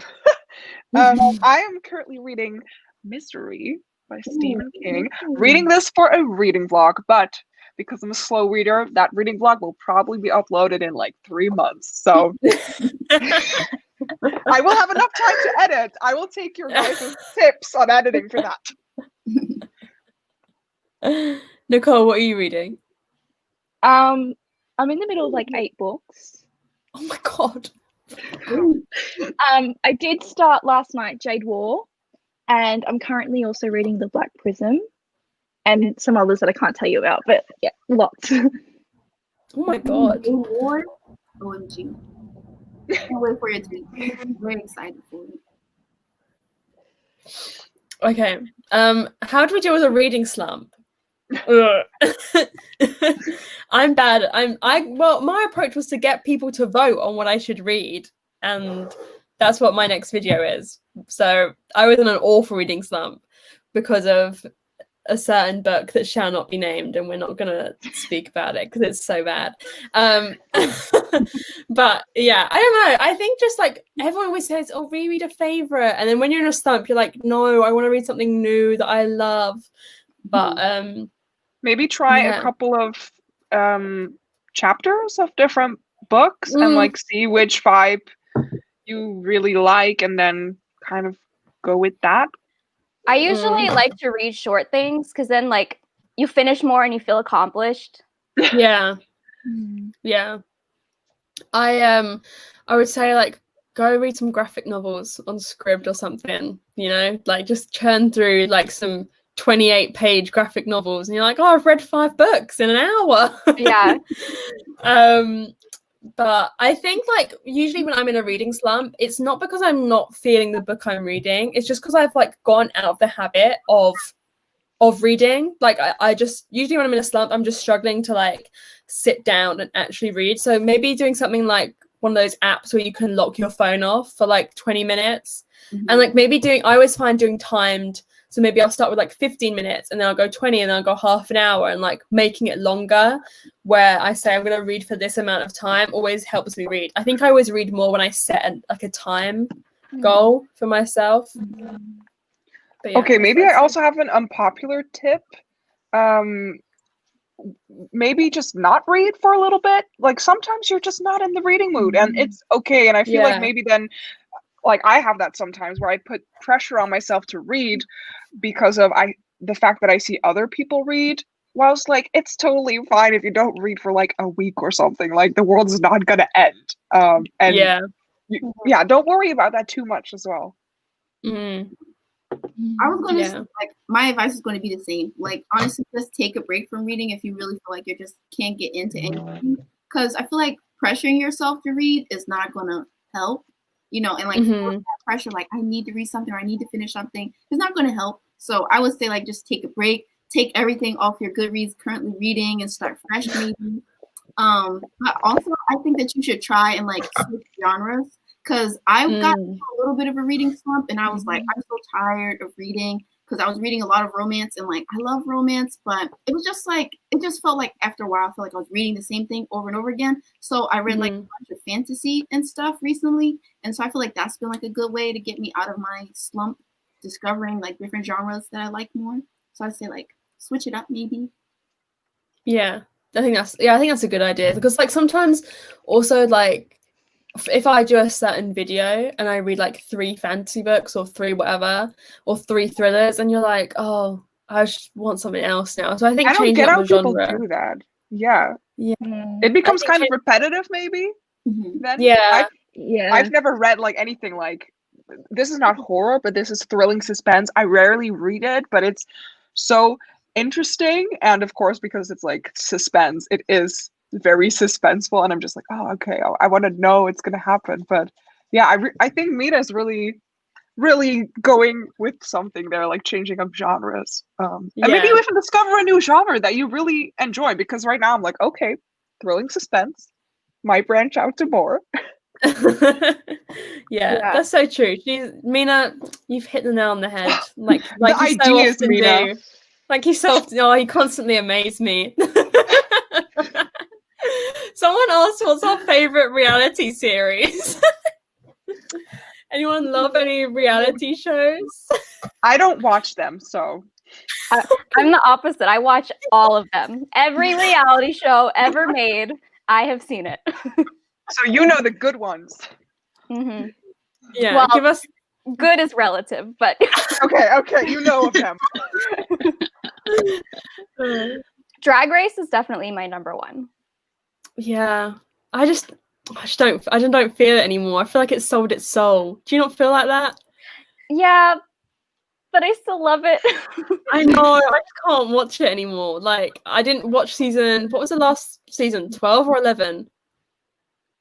I am currently reading Misery by Stephen King. Reading this for a reading vlog, but because I'm a slow reader, that reading vlog will probably be uploaded in like 3 months. So I will have enough time to edit. I will take your guys' tips on editing for that. Nicole, what are you reading? I'm in the middle of like 8 books. Oh my god. I did start last night Jade War, and I'm currently also reading The Black Prism and some others that I can't tell you about, but yeah, lots. Oh my god. War? OMG. Can't wait for your tweet. I'm very excited for it. Okay. How do we deal with a reading slump? I'm bad. Well, my approach was to get people to vote on what I should read, and that's what my next video is. So I was in an awful reading slump because of a certain book that shall not be named, and we're not gonna speak about it because it's so bad. But yeah, I don't know. I think just like everyone always says, oh, reread a favorite, and then when you're in a slump, you're like, no, I want to read something new that I love. But maybe try a couple of chapters of different books and like see which vibe you really like, and then kind of go with that. I usually like to read short things because then like you finish more and you feel accomplished. Yeah. Yeah. I would say like go read some graphic novels on Scribd or something, you know, like just churn through like some 28-page graphic novels and you're like, oh, I've read 5 books in an hour. Yeah. But I think like usually when I'm in a reading slump, it's not because I'm not feeling the book I'm reading. It's just because I've like gone out of the habit of reading. Like I just usually when I'm in a slump, I'm just struggling to like sit down and actually read. So maybe doing something like one of those apps where you can lock your phone off for like 20 minutes. And like maybe I always find doing timed. So maybe I'll start with like 15 minutes and then I'll go 20 and then I'll go half an hour, and like making it longer where I say I'm going to read for this amount of time always helps me read. I think I always read more when I set like a time goal for myself. But yeah, okay, maybe I also have an unpopular tip. Maybe just not read for a little bit. Like sometimes you're just not in the reading mood and it's okay. And I feel like maybe then like I have that sometimes where I put pressure on myself to read because of the fact that I see other people read, whilst like it's totally fine if you don't read for like a week or something. Like the world is not gonna end. And Yeah. yeah, don't worry about that too much as well. Mm. I was going to Yeah. say, like, my advice is going to be the same. Like, honestly, just take a break from reading if you really feel like you just can't get into anything. Because I feel like pressuring yourself to read is not going to help, you know, and like that pressure, like, I need to read something or I need to finish something, it's not going to help. So I would say, like, just take a break, take everything off your Goodreads currently reading and start fresh reading. But also, I think that you should try and like switch genres. Because I got a little bit of a reading slump, and I was like, I'm so tired of reading because I was reading a lot of romance, and like I love romance, but it was just like it just felt like after a while, I felt like I was reading the same thing over and over again. So I read like a bunch of fantasy and stuff recently, and so I feel like that's been like a good way to get me out of my slump, discovering like different genres that I like more. So I'd say like switch it up maybe. Yeah, I think that's a good idea, because like sometimes also like if I do a certain video and I read like 3 fantasy books or 3 whatever or 3 thrillers, and you're like, oh, I just want something else now. So I think I don't changing get up how the people genre. do that. Yeah, Yeah, it becomes kind of repetitive, maybe. Then yeah, I've never read like anything like this is not horror, but this is thrilling suspense. I rarely read it, but it's so interesting, and of course because it's like suspense, it is very suspenseful, and I'm just like, oh, okay, I want to know what's gonna happen. But yeah, I think Mina's really going with something there, like changing up genres, and maybe you even discover a new genre that you really enjoy, because right now I'm like, okay, thrilling suspense might branch out to more. yeah, that's so true. Mina, you've hit the nail on the head. Like the you so ideas, often Mina. do. Like you so often, you constantly amaze me. Someone asked what's our favorite reality series. Anyone love any reality shows? I don't watch them, so I'm the opposite. I watch all of them. Every reality show ever made, I have seen it. so you know the good ones. Yeah, well, give us. Good is relative, but okay, you know of them. Drag Race is definitely my number one. Yeah, I just don't feel it anymore. I feel like it sold its soul. Do you not feel like that? Yeah, but I still love it. I know. I just can't watch it anymore. Like I didn't watch what was the last season? 12 or 11?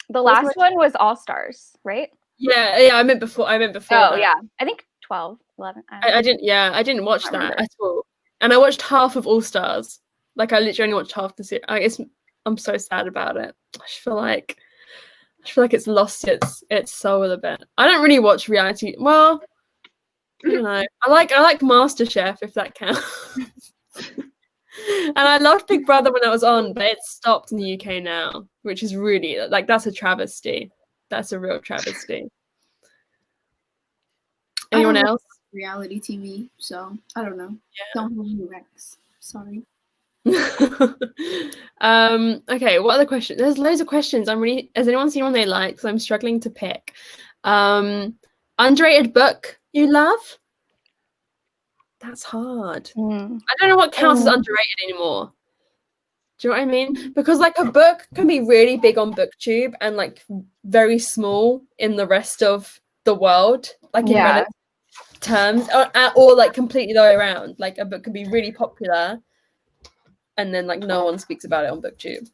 The last one was All Stars, right? Yeah. I meant before. Oh that. yeah, I think 12, 11. I didn't watch that at all. And I watched half of All Stars. Like I literally only watched half the series. I'm so sad about it. I just feel like it's lost its soul a bit. I don't really watch reality. Well, I don't know. I like MasterChef, if that counts. And I loved Big Brother when it was on, but it's stopped in the UK now, which is really like that's a travesty. That's a real travesty. Anyone else? Reality TV, so I don't know. Don't have any recs. Sorry. Okay, what other questions? There's loads of questions. Has anyone seen one they like? Because I'm struggling to pick. Underrated book you love? That's hard. I don't know what counts as underrated anymore. Do you know what I mean? Because like a book can be really big on BookTube and like very small in the rest of the world, like in relative terms, or like completely the way around. Like a book can be really popular and then like no one speaks about it on BookTube.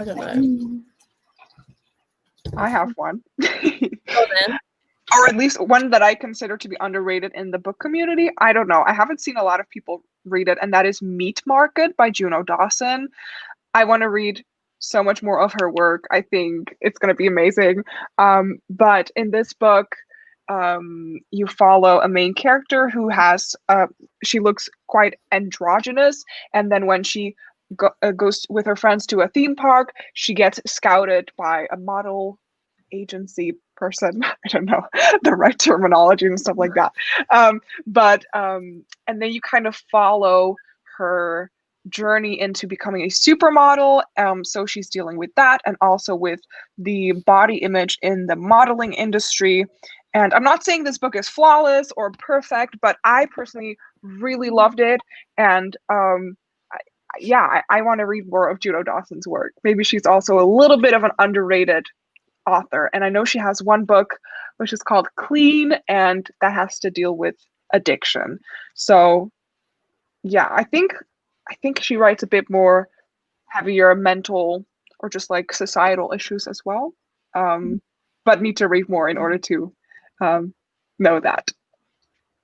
I don't know. I have one. Oh, then. Or at least one that I consider to be underrated in the book community. I don't know. I haven't seen a lot of people read it, and that is Meat Market by Juno Dawson. I want to read so much more of her work. I think it's going to be amazing. But in this book, you follow a main character who has, she looks quite androgynous, and then when she goes with her friends to a theme park, she gets scouted by a model agency person. I don't know the right terminology and stuff like that. And then you kind of follow her journey into becoming a supermodel. So she's dealing with that and also with the body image in the modeling industry. And I'm not saying this book is flawless or perfect, but I personally really loved it, and I want to read more of Juno Dawson's work. Maybe she's also a little bit of an underrated author, and I know she has one book which is called Clean, and that has to deal with addiction. So yeah, I think she writes a bit more heavier mental or just like societal issues as well, but need to read more in order to know that.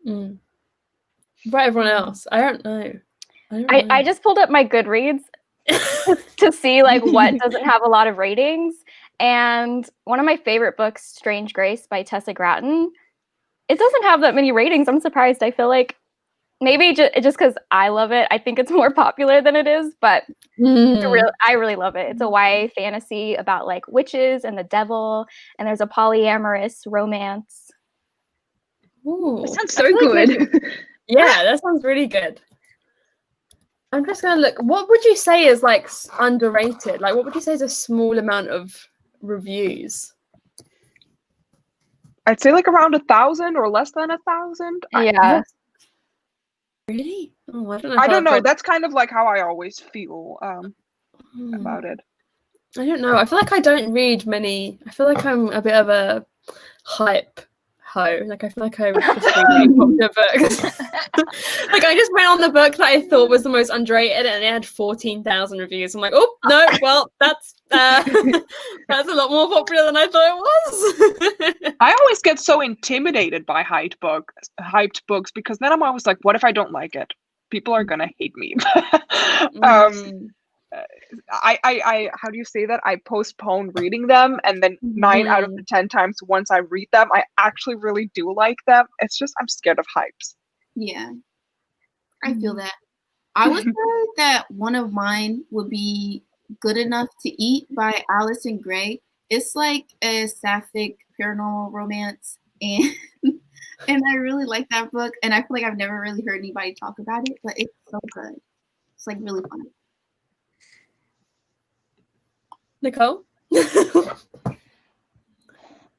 What about everyone else? I don't know. I just pulled up my Goodreads to see like what doesn't have a lot of ratings. And one of my favorite books, Strange Grace by Tessa Gratton, it doesn't have that many ratings. I'm surprised. I feel like maybe just because I love it, I think it's more popular than it is, but I really love it. It's a YA fantasy about like witches and the devil, and there's a polyamorous romance. Ooh, That sounds so good. Yeah, that sounds really good. I'm just gonna look. What would you say is like underrated? Like, what would you say is a small amount of reviews? I'd say like around 1,000 or less than 1,000. Yeah. Really? Oh, I don't know. I don't know. That's kind of like how I always feel about it. I don't know. I feel like I don't read many. I feel like I'm a bit of a hype hoe. Like I feel like I just read really popular books. Like I just went on the book that I thought was the most underrated, and it had 14,000 reviews. I'm like, oh no, well that's that's a lot more popular than I thought it was. I always get so intimidated by hyped books because then I'm always like, what if I don't like it? People are gonna hate me. I how do you say that? I postpone reading them, and then 9 out of the 10 times once I read them, I actually really do like them. It's just I'm scared of hypes. Yeah, I feel that. I would say that one of mine would be Good Enough to Eat by Alison Gray. It's like a sapphic paranormal romance, and I really like that book, and I feel like I've never really heard anybody talk about it, but it's so good. It's like really fun. Nicole?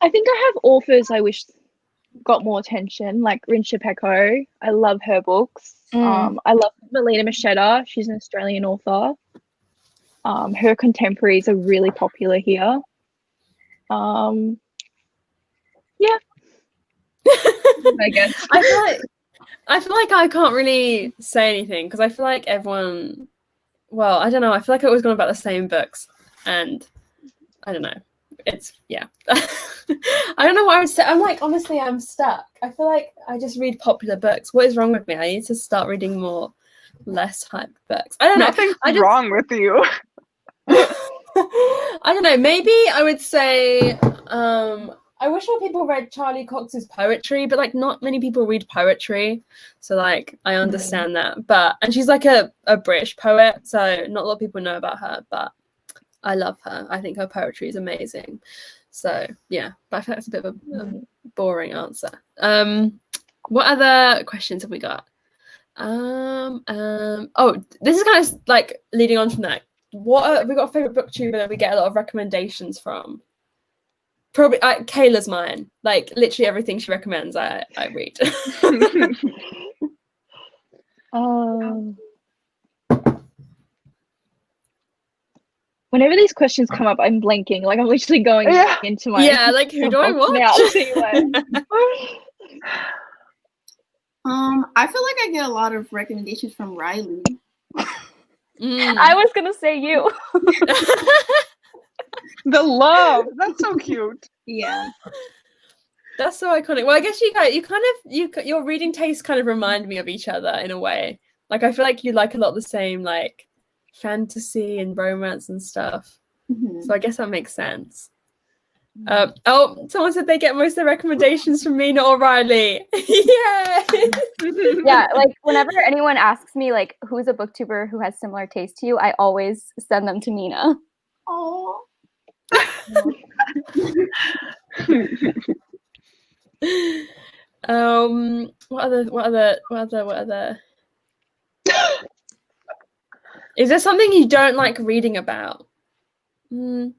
I think I have authors I wish got more attention, like Rinsha Peko. I love her books. I love Melina Machetta. She's an Australian author. Her contemporaries are really popular here. Yeah. I guess. I feel like I can't really say anything because I feel like everyone, well, I don't know. I feel like I was going about the same books, and I don't know. It's I don't know what I would say. I'm like, honestly, I'm stuck. I feel like I just read popular books. What is wrong with me? I need to start reading more less hyped books. I don't know. Nothing's wrong with you. I don't know. Maybe I would say I wish more people read Charlie Cox's poetry, but like not many people read poetry. So like I understand that. And she's like a British poet, so not a lot of people know about her, but I love her. I think her poetry is amazing. So yeah, but I feel like that's a bit of a boring answer. What other questions have we got? Oh, this is kind of like leading on from that. What we got a favorite booktuber that we get a lot of recommendations from? Probably Kayla's mine. Like literally everything she recommends, I read. Whenever these questions come up, I'm blanking. Like I'm literally going into my like who do I watch? Now to see I feel like I get a lot of recommendations from Riley. I was gonna say you. The love. That's so cute. Yeah. That's so iconic. Well, I guess your reading tastes kind of remind me of each other in a way. Like I feel like you like a lot of the same like fantasy and romance and stuff. So I guess that makes sense. Someone said they get most of their recommendations from me, not O'Reilly. Yay! Yeah, like whenever anyone asks me like who's a booktuber who has similar taste to you, I always send them to Nina. Oh. What other Is there something you don't like reading about? I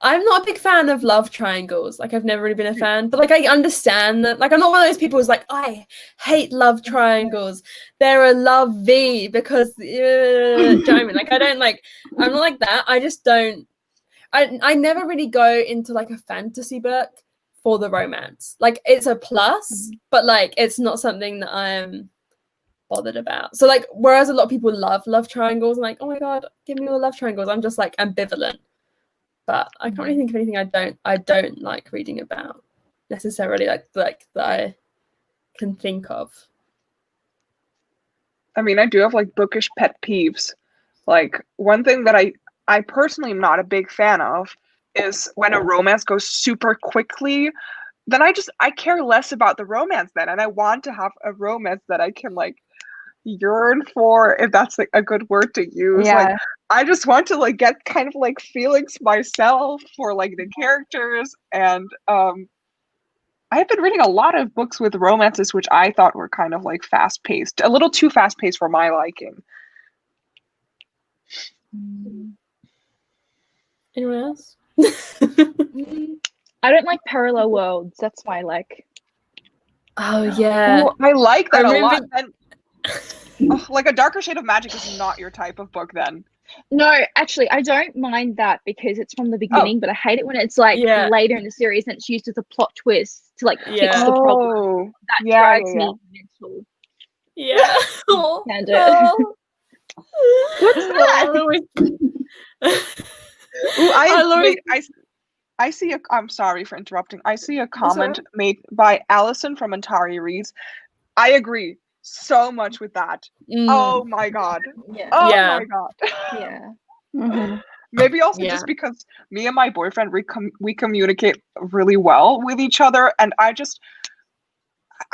I'm not a big fan of love triangles. Like, I've never really been a fan, but like, I understand that. Like, I'm not one of those people who's like, I hate love triangles. They're a love V because, do you know what I mean? Like, I'm not like that. I just don't. I never really go into like a fantasy book for the romance. Like, it's a plus, but like, it's not something that I'm bothered about. So like, whereas a lot of people love triangles, I'm like, oh my god, give me all love triangles. I'm just like ambivalent. But I can't really think of anything I don't like reading about necessarily, like that I can think of. I mean, I do have like bookish pet peeves. Like, one thing that I personally am not a big fan of is when a romance goes super quickly. Then I care less about the romance then, and I want to have a romance that I can like yearn for, if that's like a good word to use. Yeah. Like, I just want to like get kind of like feelings myself for like the characters, and I've been reading a lot of books with romances which I thought were kind of like fast paced, a little too fast paced for my liking. Anyone else? I don't like parallel worlds. That's my like. Oh yeah. Ooh, I like that I a lot. remember- And like, A Darker Shade of Magic is not your type of book then. No, actually, I don't mind that because it's from the beginning, but I hate it when it's like Yeah. later in the series and it's used as a plot twist to like fix Yeah. the problem. Oh, That yeah, drives yeah, me mental. Yeah. Oh, Stand it. What's Ooh, Laurie- I see I'm sorry for interrupting. I see a comment made by Allison from Antari Reads. I agree so much with that. Oh my god. Yeah. Oh Yeah. my god. Yeah. Maybe also Yeah. just because me and my boyfriend, we communicate really well with each other, and I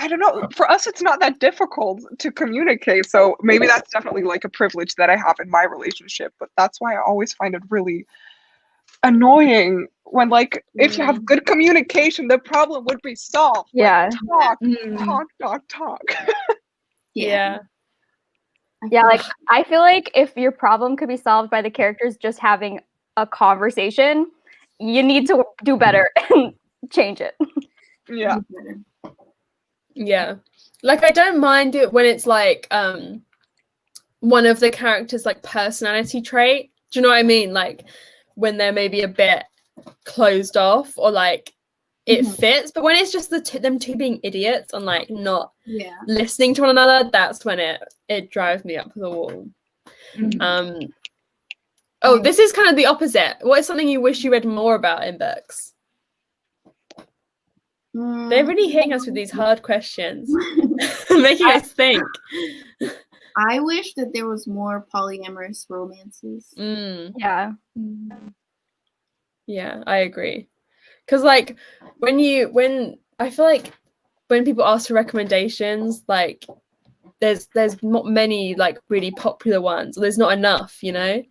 don't know, for us it's not that difficult to communicate, so maybe that's definitely like a privilege that I have in my relationship, but that's why I always find it really annoying when, like, if you have good communication, the problem would be solved. Yeah. Like, talk. Yeah. Yeah, like I feel like if your problem could be solved by the characters just having a conversation, you need to do better and change it. Yeah. Yeah. Like, I don't mind it when it's like one of the characters' like personality trait. Do you know what I mean? Like, when they're maybe a bit closed off or like it fits, but when it's just them two being idiots and like not listening to one another, that's when it drives me up the wall. Oh, this is kind of the opposite. What is something you wish you read more about in books? They're really hitting us with these hard questions, making us think. I wish that there was more polyamorous romances. Yeah. Yeah, I agree. Because like when I feel like when people ask for recommendations, like there's not many like really popular ones, or there's not enough, you know.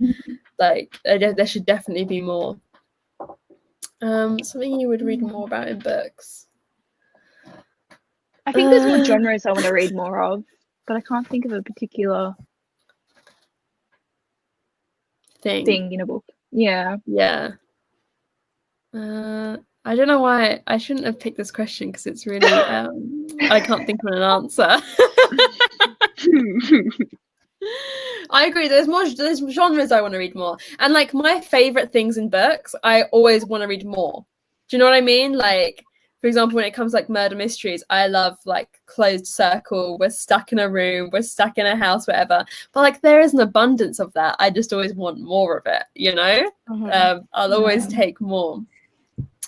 Like there should definitely be more. Something you would read more about in books. I think there's more genres I want to read more of, but I can't think of a particular thing in a book. Yeah. Yeah. I don't know why I shouldn't have picked this question because it's really I can't think of an answer. I agree. There's genres I want to read more, and like my favorite things in books, I always want to read more. Do you know what I mean? Like, for example, when it comes to, like, murder mysteries, I love like Closed Circle. We're stuck in a room. We're stuck in a house, whatever. But like, there is an abundance of that. I just always want more of it. You know, I'll always take more.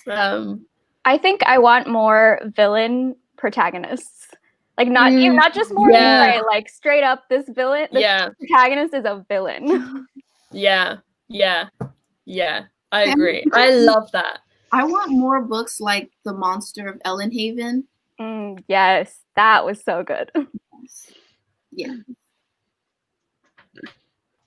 I think I want more villain protagonists. Like not just more right, like straight up this villain, the protagonist is a villain. Yeah. I agree. I love that. I want more books like The Monster of Ellenhaven. Yes, that was so good. Yeah.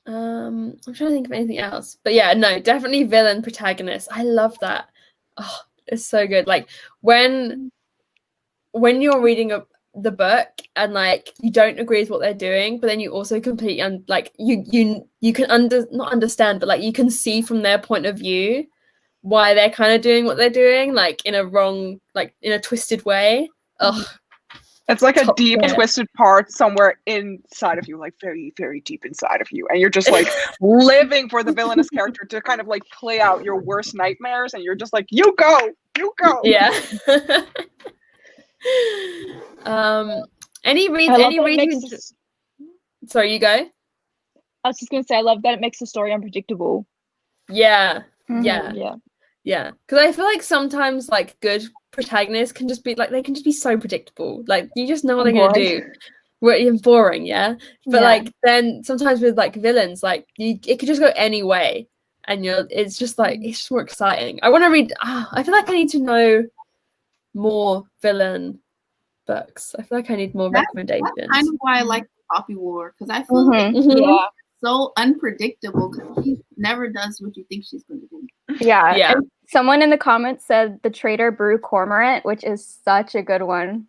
I'm trying to think of anything else, but yeah, no, definitely villain protagonist. I love that. Oh, it's so good. Like when you're reading the book and like you don't agree with what they're doing, but then you also completely like you can not understand, but like you can see from their point of view why they're kind of doing what they're doing, like in a wrong, like in a twisted way. Ugh. It's like a deep, tier. twisted part somewhere inside of you, like very, very deep inside of you. And you're just like living for the villainous character to kind of like play out your worst nightmares. And you're just like, you go. Yeah. Any reason? Sorry, you go. I was just gonna say, I love that it makes the story unpredictable. Yeah. Yeah. Because I feel like sometimes like good protagonists can just be like, they can just be so predictable. Like you just know what they're gonna do. It's boring, yeah. But like then sometimes with like villains, like it could just go any way, and it's just like it's just more exciting. I want to read. I feel like I need to know more villain books. I feel like I need more recommendations. That's kind of why I like Poppy War, because I feel like so unpredictable because she never does what you think she's going to do. Yeah. And someone in the comments said The Traitor Brew Cormorant, which is such a good one.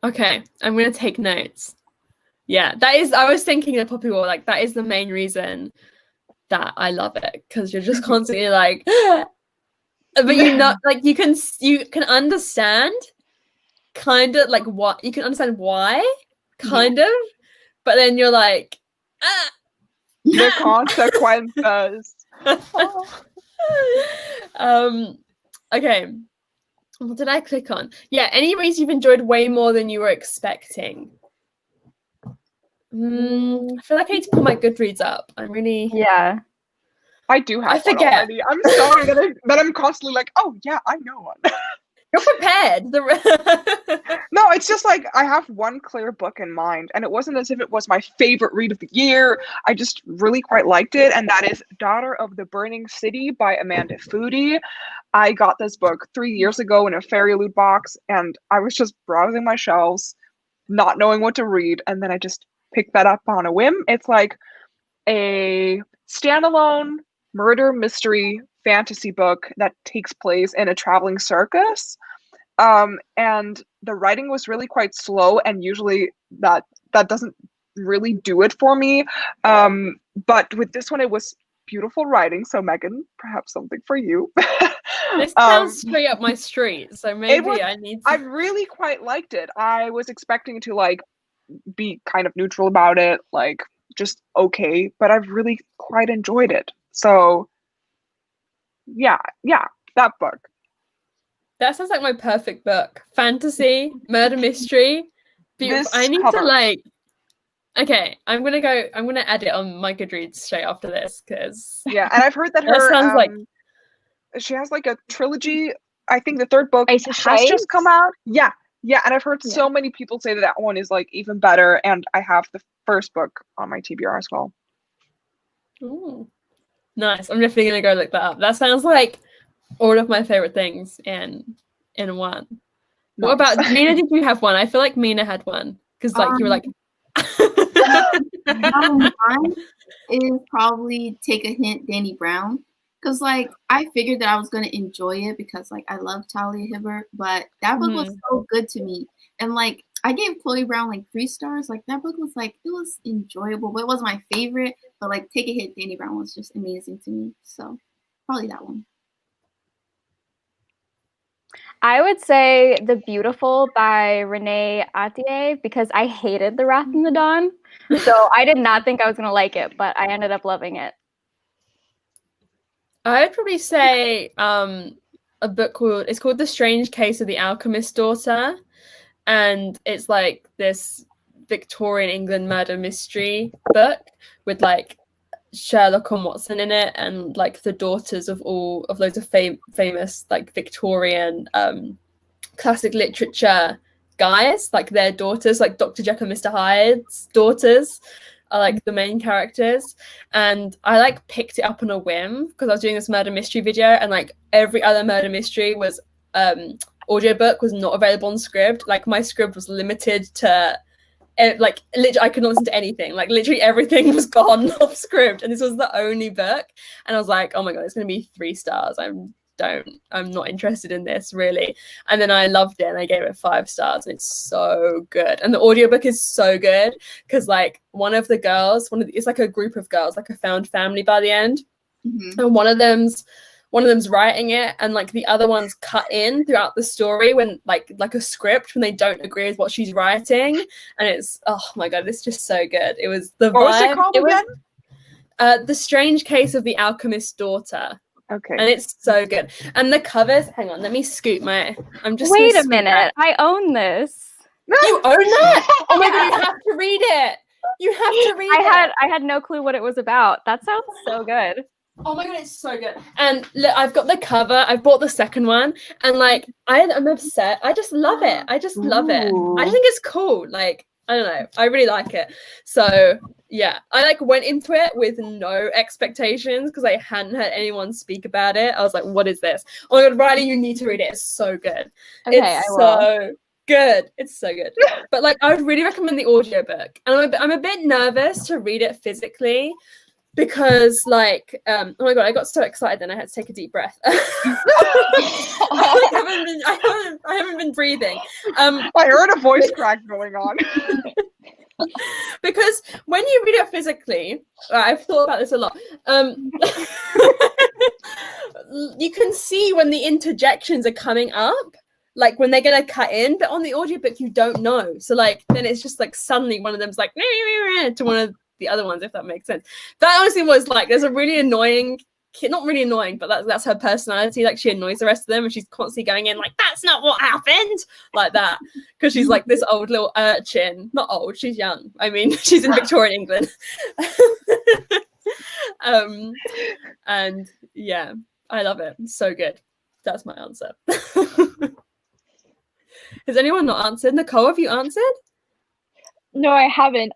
Okay, I'm going to take notes. Yeah, that is, I was thinking of Poppy War, like that is the main reason that I love it, because you're just constantly like, but you know, like you can understand kind of like what, you can understand why, kind of, but then you're like, the consequences. Okay, what did I click on? Yeah, any reads you've enjoyed way more than you were expecting. I feel like I need to pull my Goodreads up. I'm really I do have one already. I'm sorry that I'm constantly like, oh yeah, I know one. You're prepared. No, it's just like I have one clear book in mind, and it wasn't as if it was my favorite read of the year. I just really quite liked it, and that is Daughter of the Burning City by Amanda Foody. I got this book 3 years ago in a fairy loot box, and I was just browsing my shelves, not knowing what to read, and then I just picked that up on a whim. It's like a standalone murder mystery fantasy book that takes place in a traveling circus. And the writing was really quite slow, and usually that doesn't really do it for me. But with this one, it was beautiful writing. So Megan, perhaps something for you. This sounds straight up my street, so maybe I need to... I really quite liked it. I was expecting to like be kind of neutral about it, like just okay, but I've really quite enjoyed it. So yeah, that book. That sounds like my perfect book. Fantasy, murder mystery. Beautiful. I need to like... Okay, I'm gonna add it on my Goodreads straight after this, because... Yeah, and I've heard that her... sounds like... She has like a trilogy. I think the third book has just come out. Yeah, and I've heard so many people say that one is like even better, and I have the first book on my TBR as well. Ooh. Nice. I'm definitely gonna go look that up. That sounds like all of my favorite things in one. Nice. What about Mina? Did you have one? I feel like Mina had one, because like you were like... Mine is probably Take a Hint, Danny Brown. Because, like, I figured that I was going to enjoy it because, like, I love Talia Hibbert. But that book was so good to me. And, like, I gave Chloe Brown, like, 3 stars. Like, that book was, like, it was enjoyable. But it wasn't my favorite. But, like, Take a Hint, Danny Brown was just amazing to me. So, probably that one. I would say The Beautiful by Renee Attier, because I hated The Wrath and the Dawn. So, I did not think I was going to like it. But I ended up loving it. I'd probably say a book called The Strange Case of the Alchemist's Daughter, and it's like this Victorian England murder mystery book with like Sherlock and Watson in it, and like the daughters of all of loads of famous like Victorian classic literature guys, like their daughters, like Dr. Jekyll and Mr. Hyde's daughters are like the main characters. And I like picked it up on a whim because I was doing this murder mystery video, and like every other murder mystery was audiobook was not available on Scribd. Like my Scribd was limited to like literally I could not listen to anything. Like literally everything was gone off Scribd, and this was the only book. And I was like, oh my god, it's gonna be 3 stars. I'm I'm not interested in this really. And then I loved it and I gave it 5 stars, and it's so good. And the audiobook is so good because like one of the girls, it's like a group of girls, like a found family by the end. And one of them's writing it, and like the other one's cut in throughout the story when like a script when they don't agree with what she's writing, and it's, oh my god, it's just so good. It was the What was it vibe. called again? The Strange Case of the Alchemist's Daughter. Okay. And it's so good. And the covers, hang on, let me scoot my, I'm just Wait a minute. I own this. You own that? Oh my god, you have to read it. You have to read it. I had no clue what it was about. That sounds so good. Oh my god, it's so good. And look, I've got the cover. I've bought the second one, and like I'm upset. I just love it. I just love it. I think it's cool. Like, I don't know. I really like it. So yeah, I like went into it with no expectations because I hadn't heard anyone speak about it. I was like, what is this? Oh my god, Riley, you need to read it. It's so good. Okay, it's so good. It's so good. But like, I would really recommend the audiobook. And I'm a bit nervous to read it physically because like, oh my god, I got so excited then I had to take a deep breath. I haven't been breathing. I heard a voice crack going on. Because when you read it physically, I've thought about this a lot. You can see when the interjections are coming up, like when they're gonna cut in, but on the audiobook you don't know. So like then it's just like suddenly one of them's like to one of the other ones, if that makes sense. That honestly was like, there's a really annoying kid, not really annoying, but that's her personality. Like she annoys the rest of them, and she's constantly going in like, that's not what happened, like that, because she's like this old little urchin. Not old, she's young. I mean, she's in Victorian England. And yeah, I love it. It's so good. That's my answer. Has anyone not answered? Nicole, have you answered? No, I haven't.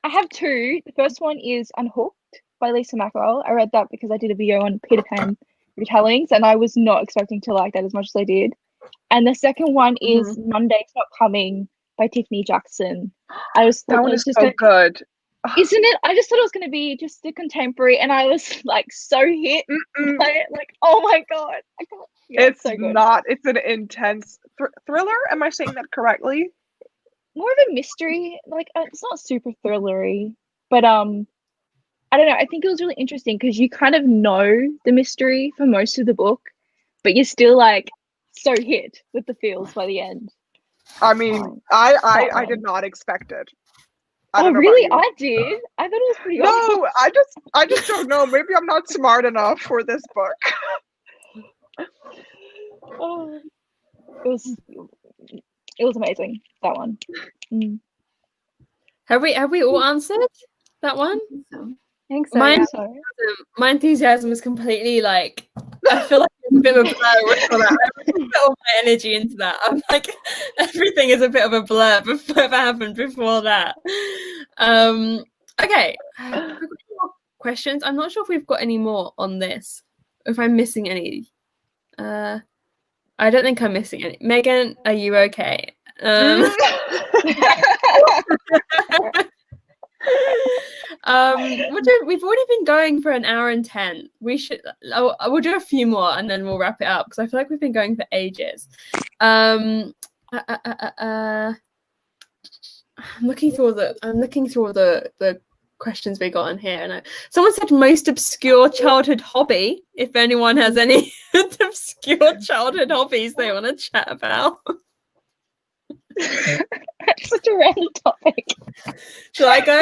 I have 2. The first one is Unhooked by Lisa Mackerel. I read that because I did a video on Peter Pan retellings, and I was not expecting to like that as much as I did. And the second one is Monday's Not Coming by Tiffany Jackson. That one is so good. Isn't it? I just thought it was going to be just a contemporary, and I was like so hit by it. Like, oh my god, I can't. Yeah, it's so good. not. It's an intense thriller. Am I saying that correctly? More of a mystery. Like, it's not super thrillery, but I don't know. I think it was really interesting because you kind of know the mystery for most of the book, but you're still like so hit with the feels by the end. I mean, I did not expect it. Oh really? I did. I thought it was pretty awesome. No, I just don't know. Maybe I'm not smart enough for this book. Oh, it was amazing, that one. Have we all answered that one? I think so. My enthusiasm is completely like, I feel like it's a bit of a blur for that. I put all my energy into that. I'm like, everything is a bit of a blur before it happened before that. Okay. Have we got any more questions? I'm not sure if we've got any more on this. If I'm missing any. I don't think I'm missing any. Megan, are you okay? We've already been going for 1 hour and 10. We'll do a few more and then we'll wrap it up because I feel like we've been going for ages. I'm looking through all the questions we got in here, and someone said most obscure childhood hobby. If anyone has any obscure childhood hobbies they want to chat about. That's such a random topic. Shall I go?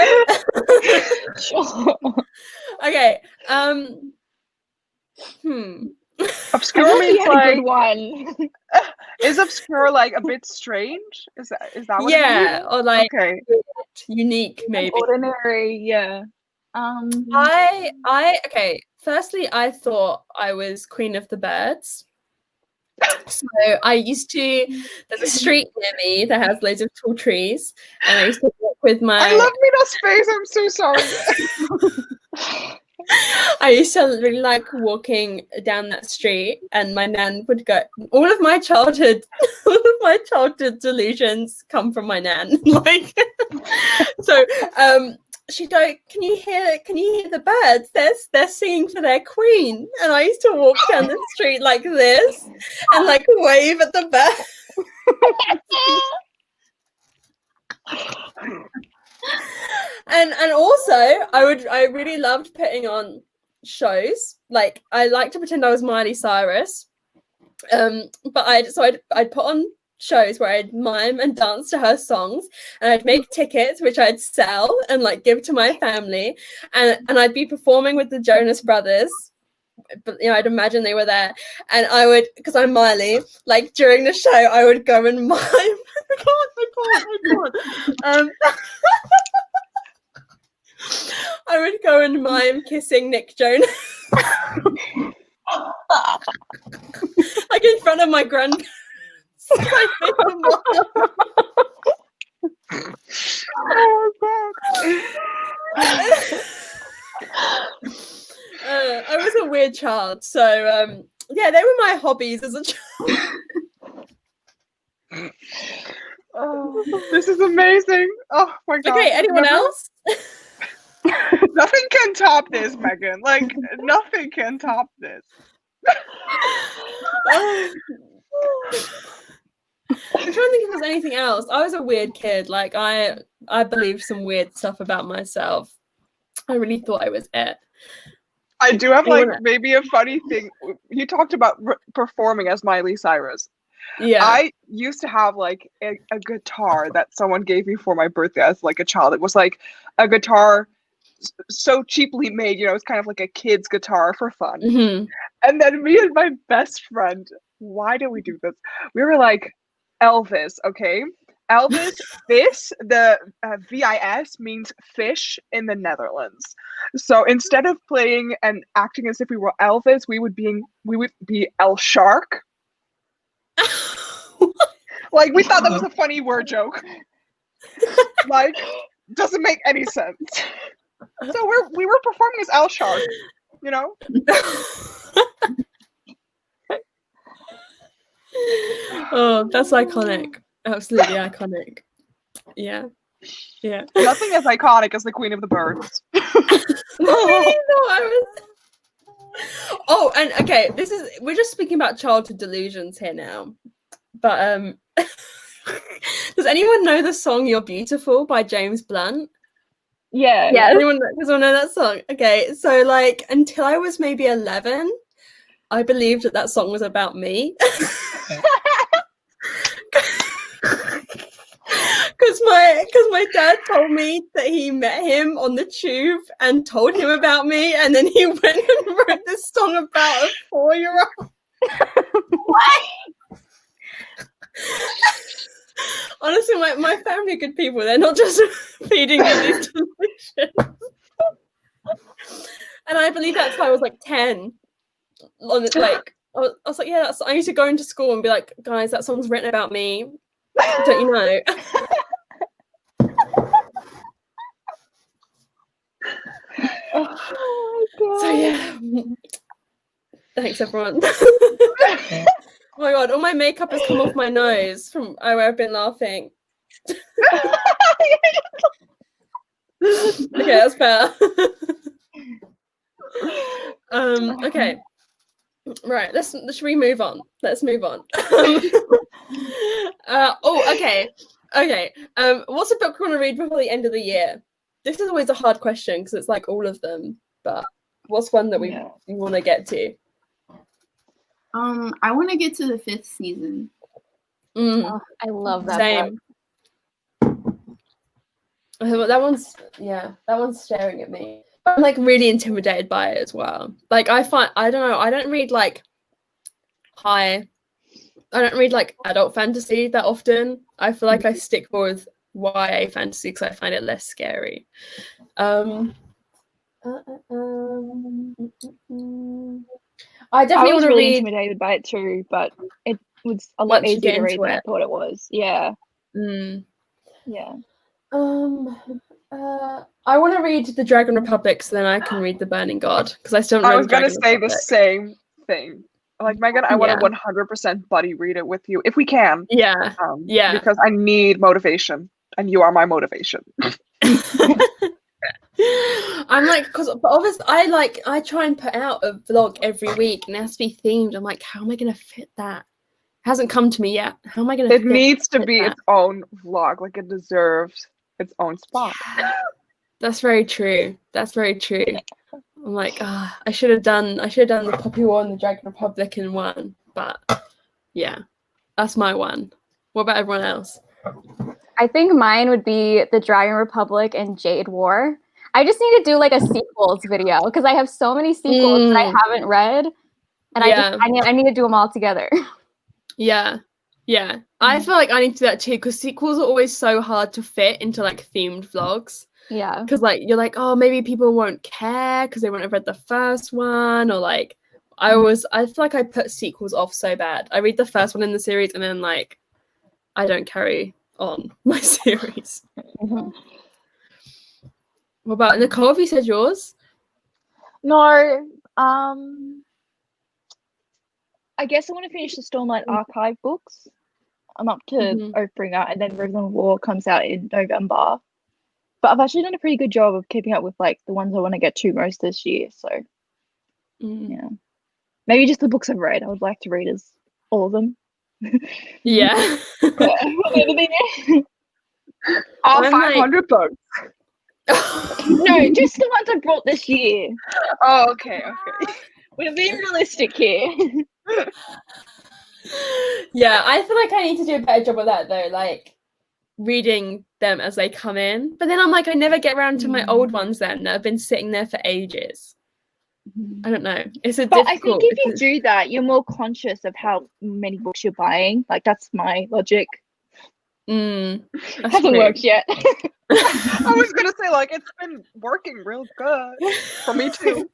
Sure. Okay. Obscure means a like good one. Is obscure like a bit strange? Is that what yeah, it means? or like okay. Unique maybe. Ordinary, yeah. Okay. Firstly, I thought I was Queen of the Birds. So there's a street near me that has loads of tall trees, and I used to walk with my. I love Middle Space. I'm so sorry. I used to really like walking down that street, and my nan would go. All of my childhood delusions come from my nan. Like, so she'd go, can you hear the birds? They're singing for their queen. And I used to walk down the street like this and like wave at the birds. And also I really loved putting on shows. Like I like to pretend I was Miley Cyrus. But I'd put on shows where I'd mime and dance to her songs, and I'd make tickets which I'd sell and like give to my family, and I'd be performing with the Jonas Brothers, but you know, I'd imagine they were there, and I would, because I'm Miley, like during the show I would go and mime. I would go and mime kissing Nick Jonas. Like in front of my grandparents. Oh god. I was a weird child, so yeah, they were my hobbies as a child. Oh, this is amazing. Oh my god. Okay, anyone else? Nothing can top this, Megan. Like nothing can top this. I'm trying to think if there's anything else. I was a weird kid. Like I believed some weird stuff about myself. I really thought I was it. I do have like maybe a funny thing. You talked about performing as Miley Cyrus. Yeah. I used to have like a guitar that someone gave me for my birthday as like a child. It was like a guitar so cheaply made, you know, it's kind of like a kid's guitar for fun. Mm-hmm. And then me and my best friend, why did we do this? We were like, Elvis, okay? Elvis, the VIS means fish in the Netherlands. So instead of playing and acting as if we were Elvis, we would be El Shark. Like we thought that was a funny word joke. Like, doesn't make any sense. So we were performing as El Shark, you know? Oh, that's iconic. Absolutely iconic. Yeah. Yeah. Nothing as iconic as the Queen of the Birds. Oh, and okay, we're just speaking about childhood delusions here now. But does anyone know the song You're Beautiful by James Blunt? Yeah. Does anyone know that song? Okay, so like until I was maybe 11, I believed that song was about me. Because my dad told me that he met him on the tube and told him about me, and then he went and wrote this song about a 4-year-old. What? Honestly, my family are good people. They're not just feeding me these delusions. And I believe that's why I was like 10. Like I was like, yeah, I used to go into school and be like, guys, that song's written about me. Don't you know? Oh my god. So yeah. Thanks everyone. Oh my god, all my makeup has come off my nose from where I've been laughing. Okay, that's fair. Okay. Right, should we move on? Let's move on. Okay. What's a book we want to read before the end of the year? This is always a hard question because it's like all of them, but what's one that we want to get to? I want to get to the 5th season. Oh, I love that. Same. That one's staring at me. I'm like really intimidated by it as well. Like I don't read like adult fantasy that often. I feel like I stick more with YA fantasy because I find it less scary. I definitely want to really read. intimidated by it too, but it was a lot easier to read than I thought it was. Yeah. Yeah. I want to read The Dragon Republic so then I can read The Burning God because I still. I was gonna say the same thing. Like Megan, I want to 100% buddy read it with you if we can. Yeah. Because I need motivation, and you are my motivation. I'm like, because obviously I try and put out a vlog every week and it has to be themed. I'm like, how am I gonna fit that? It hasn't come to me yet. How am I gonna It fit needs to be that? its own vlog. Like it deserves its own spot. That's very true. That's very true. I'm like, I should have done the Poppy War and the Dragon Republic in one, but yeah, that's my one. What about everyone else? I think mine would be the Dragon Republic and Jade War. I just need to do like a sequels video because I have so many sequels that I haven't read, and I need to do them all together. Yeah. I feel like I need to do that too because sequels are always so hard to fit into like themed vlogs. Yeah. Because like you're like, oh, maybe people won't care because they won't have read the first one, or like I feel like I put sequels off so bad. I read the first one in the series and then like I don't carry on my series. Mm-hmm. What about Nicole? Have you said yours? No. I guess I want to finish the Stormlight Archive books. I'm up to Oathbringer, and then River of War comes out in November. But I've actually done a pretty good job of keeping up with like the ones I want to get to most this year. So yeah, maybe just the books I've read. I would like to read as all of them. Yeah. All 500 books. No, just the ones I brought this year. Oh, okay. We're being realistic here. Yeah, I feel like I need to do a better job of that though, like reading them as they come in. But then I'm like, I never get around to my old ones then that have been sitting there for ages. I don't know. It's But I think if you do that, you're more conscious of how many books you're buying. Like that's my logic. Hasn't worked yet. I was gonna say like it's been working real good for me too.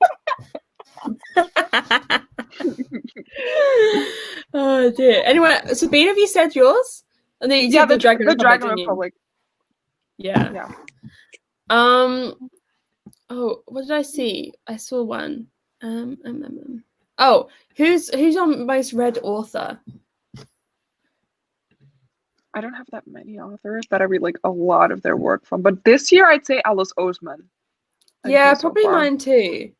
Oh dear. Anyway, Sabine, have you said yours? And then you said the Dragon Republic. Yeah. Oh, what did I see? I saw one. Oh, who's your most read author? I don't have that many authors that I read like a lot of their work from, but this year I'd say Alice Oseman. Yeah, probably mine too.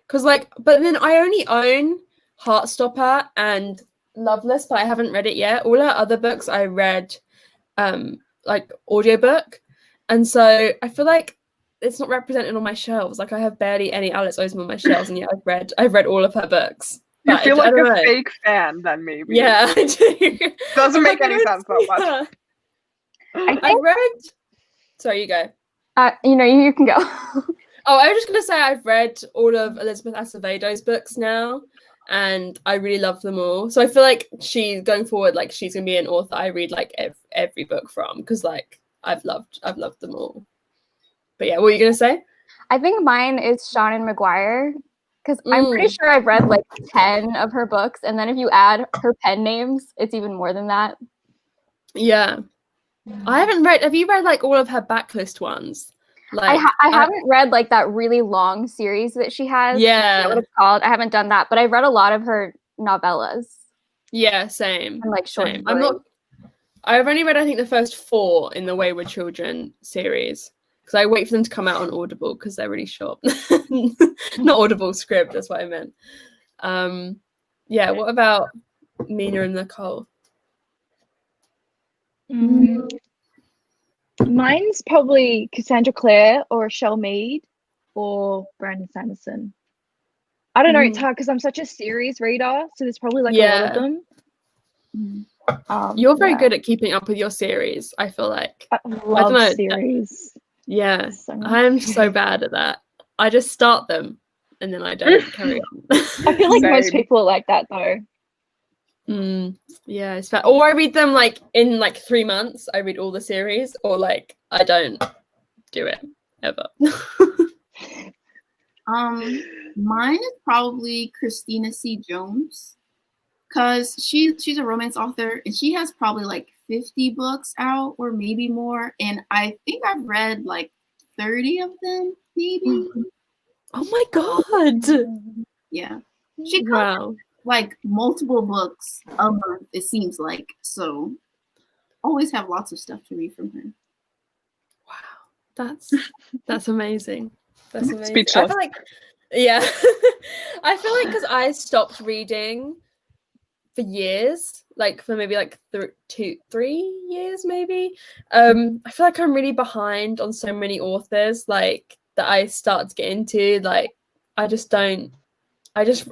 Because but then I only own Heartstopper and Loveless, but I haven't read it yet. All our other books I read like audiobook, and so I feel like it's not represented on my shelves. Like I have barely any Alice Oseman on my shelves, and yet I've read all of her books. You feel like a fake fan then maybe. Yeah, I do. Doesn't make any sense that much. I read. Sorry, you go. You can go. Oh, I was just gonna say I've read all of Elizabeth Acevedo's books now, and I really love them all. So I feel like she's going forward, like she's gonna be an author I read like every book from, because like I've loved them all. But yeah, what were you gonna say? I think mine is Shannon Maguire, because I'm pretty sure I've read like 10 of her books, and then if you add her pen names, it's even more than that. Yeah, I haven't read. Have you read like all of her backlist ones? Like I haven't read like that really long series that she has. Yeah, what it's called. I haven't done that, but I've read a lot of her novellas. Yeah, same. And like short stories. I've only read I think the first 4 in the Wayward Children series, because I wait for them to come out on Audible because they're really short. Not Audible script, that's what I meant. Yeah, what about Mina and Nicole? Mine's probably Cassandra Clare or Rochelle Mead or Brandon Sanderson. I don't know, it's hard because I'm such a series reader, so there's probably like a lot of them. You're very good at keeping up with your series, I feel like. I love series. Yeah, I'm so bad at that. I just start them and then I don't carry on. I feel like most people are like that though. Yeah, it's fair. Or I read them like in like 3 months. I read all the series, or like I don't do it ever. Mine is probably Christina C. Jones, because she's a romance author and she has probably like 50 books out or maybe more, and I think I've read like 30 of them, maybe. Oh my god! Yeah, she covers like multiple books a month, it seems like. So always have lots of stuff to read from her. Wow, that's amazing. That's amazing. Speechless. I feel like, yeah, I feel like because I stopped reading for years, like for maybe like 3 years, maybe. I feel like I'm really behind on so many authors, like that I start to get into. Like, I feel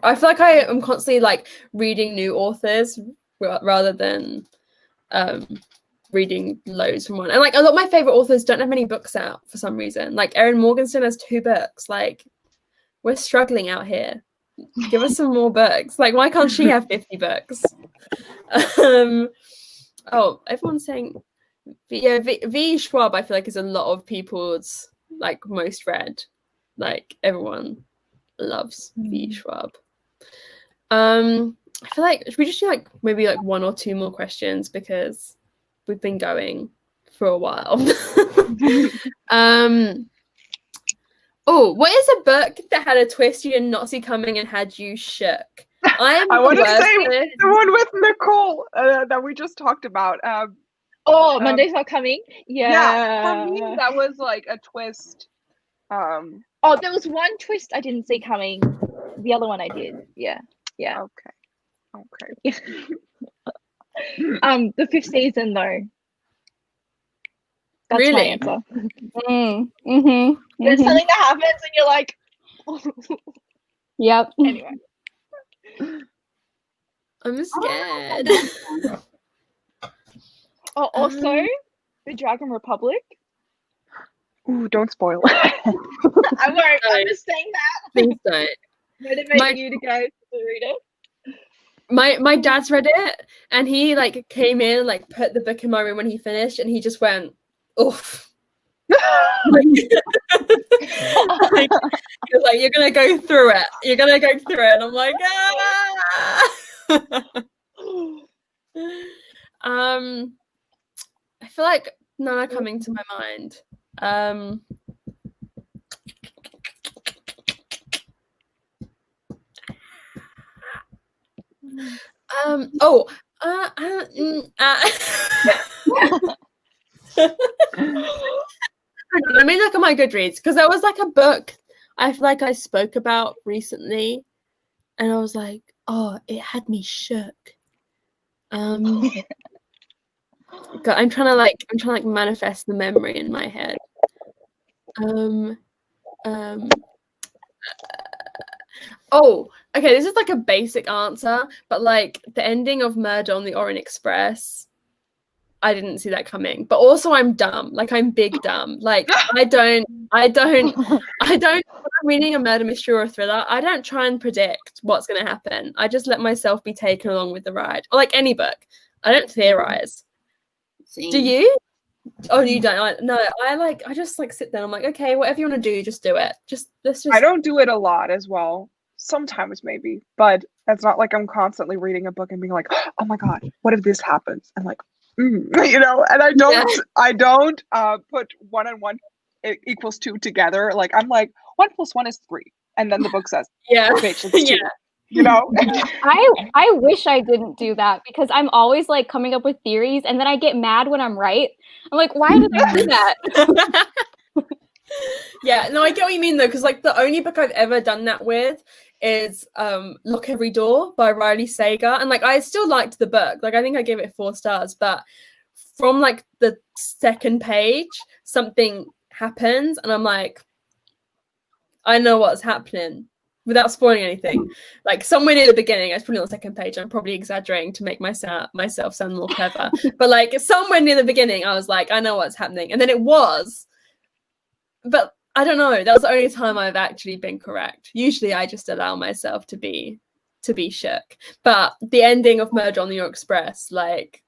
like I am constantly like reading new authors rather than reading loads from one. And like a lot of my favorite authors don't have many books out for some reason. Like Erin Morgenstern has 2 books. Like, we're struggling out here. Give us some more books. Like, why can't she have 50 books? Oh, everyone's saying, yeah, V. Schwab, I feel like is a lot of people's like most read. Like, everyone loves V. Schwab. I feel like, should we just do like maybe like 1 or 2 more questions, because we've been going for a while. Oh, what is a book that had a twist you did not see coming and had you shook? I want to say the one with Nicole that we just talked about. Monday's Not Coming. Yeah, for me that was like a twist. There was one twist I didn't see coming. The other one I did. Yeah. Okay. The 5th season though. That's really? my answer. Mm-hmm. There's something that happens and you're like, Yep. anyway. I'm scared. Oh, also the Dragon Republic. Ooh, don't spoil. I won't. I'm just saying that. Please don't. Motivate you to go read it. My dad's read it, and he like came in, like put the book in my room when he finished, and he just went, oof. Like, he was like, you're gonna go through it. You're gonna go through it. And I'm like, I feel like none are coming to my mind. Let me look at my Goodreads, because there was like a book I feel like I spoke about recently, and I was like, oh, it had me shook. God, I'm trying to like manifest the memory in my head. Oh, okay, this is like a basic answer, but like the ending of Murder on the Orient Express, I didn't see that coming. But also I'm dumb. Like, I'm big dumb. Like, I don't when I'm reading a murder mystery or a thriller, I don't try and predict what's going to happen. I just let myself be taken along with the ride. Or like any book. I don't theorize. Same. Do you? Oh, you don't? No, I just like sit there. I'm like, okay, whatever you want to do, just do it. I don't do it a lot as well. Sometimes maybe, but it's not like I'm constantly reading a book and being like, oh my god, what if this happens? And like, you know, and I don't put 1 and 1 equals 2 together. Like, I'm like, 1 + 1 is 3, and then the book says, yeah, bitch, it's 2. Yeah. You know. I wish I didn't do that, because I'm always like coming up with theories, and then I get mad when I'm right. I'm like, why did I do that? Yeah, no, I get what you mean though, because like the only book I've ever done that with is Lock Every Door by Riley Sager, and like I still liked the book. Like, I think I gave it 4 stars, but from like the 2nd page, something happens, and I'm like, I know what's happening without spoiling anything. Like, somewhere near the beginning, I was probably on the 2nd page. I'm probably exaggerating to make myself sound more clever, but like somewhere near the beginning, I was like, I know what's happening, and then it was. But I don't know. That was the only time I've actually been correct. Usually, I just allow myself to be shook. But the ending of Murder on the Orient Express, like,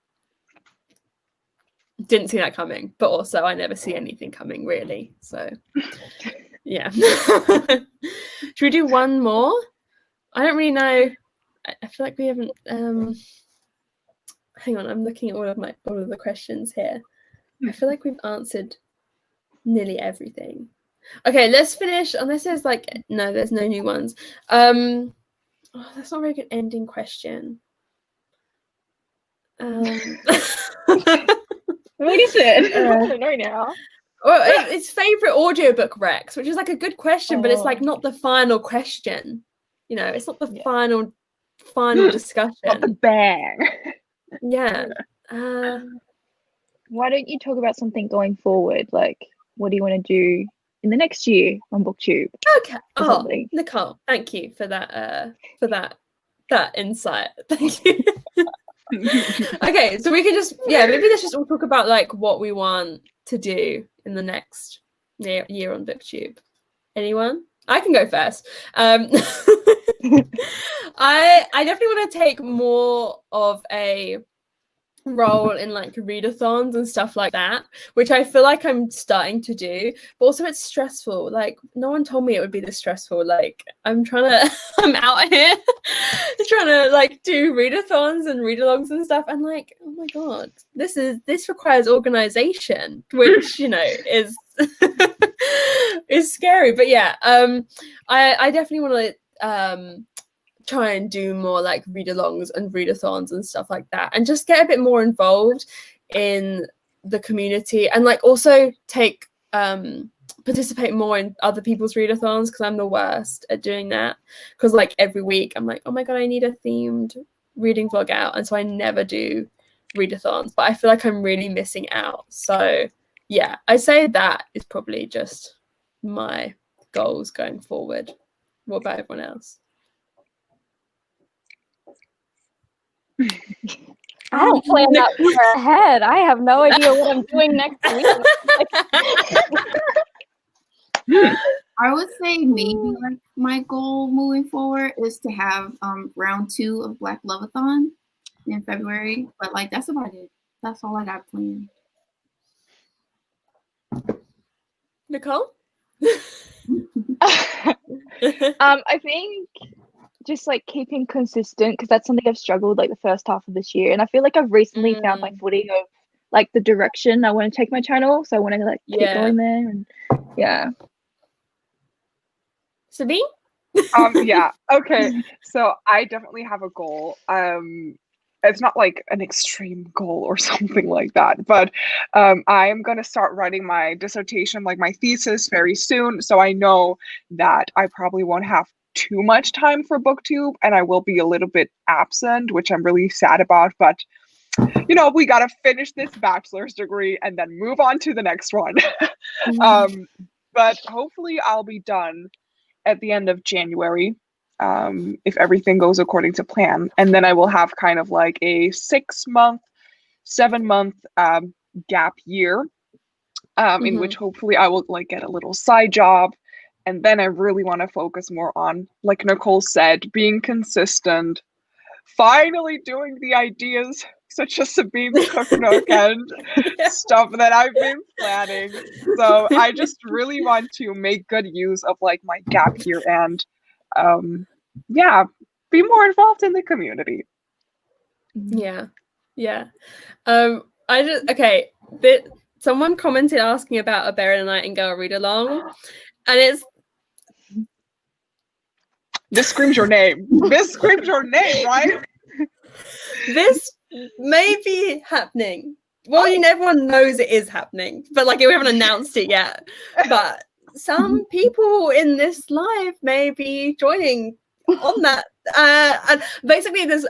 didn't see that coming. But also, I never see anything coming, really. So, yeah. Should we do 1 more? I don't really know. I feel like we haven't. Hang on, I'm looking at all of the questions here. I feel like we've answered nearly everything. Okay, let's finish. Unless there's like, no, there's no new ones. That's not a very good ending question. What is it? I don't know now. Well, it's favorite audiobook Rex, which is like a good question, but it's like not the final question. You know, it's not the final discussion. Not the bang. Yeah. Why don't you talk about something going forward? Like, what do you want to do in the next year on BookTube? Okay. Nicole, thank you for that insight. Thank you. Okay, so we can just maybe let's just all talk about like what we want to do in the next year on BookTube. Anyone? I can go first. I definitely want to take more of a role in like readathons and stuff like that, which I feel like I'm starting to do, but also it's stressful. Like no one told me it would be this stressful. Like I'm out here trying to like do readathons and read-alongs and stuff, and like, oh my god, this requires organization, which you know is is scary. But yeah, I definitely want to try and do more like read-alongs and readathons and stuff like that, and just get a bit more involved in the community, and like also participate more in other people's readathons, because I'm the worst at doing that, because like every week I'm like, oh my god, I need a themed reading vlog out, and so I never do readathons, but I feel like I'm really missing out. So yeah, I say that is probably just my goals going forward. What about everyone else? I don't plan that far ahead. I have no idea what I'm doing next week. I would say maybe like my goal moving forward is to have round 2 of Black Loveathon in February, but like that's about it. That's all I got planned. Nicole? I think just like keeping consistent, because that's something I've struggled like the first half of this year, and I feel like I've recently found my footing of like the direction I want to take my channel, so I want to like keep going there. And Sabine? Yeah, okay, so I definitely have a goal. It's not like an extreme goal or something like that, but I'm going to start writing my dissertation, like my thesis, very soon, so I know that I probably won't have too much time for BookTube, and I will be a little bit absent, which I'm really sad about, but you know, we got to finish this bachelor's degree and then move on to the next one. But hopefully I'll be done at the end of January, if everything goes according to plan, and then I will have kind of like a 7-month gap year, in which hopefully I will like get a little side job. And then I really want to focus more on, like Nicole said, being consistent, finally doing the ideas such as Sabine's cookbook and stuff that I've been planning. So I just really want to make good use of like my gap year and be more involved in the community. Someone commented asking about a Bear and Nightingale read along, and it's this screams your name. This screams your name, right? This may be happening. Well, everyone knows it is happening, but like we haven't announced it yet. But some people in this live may be joining on that. And basically, this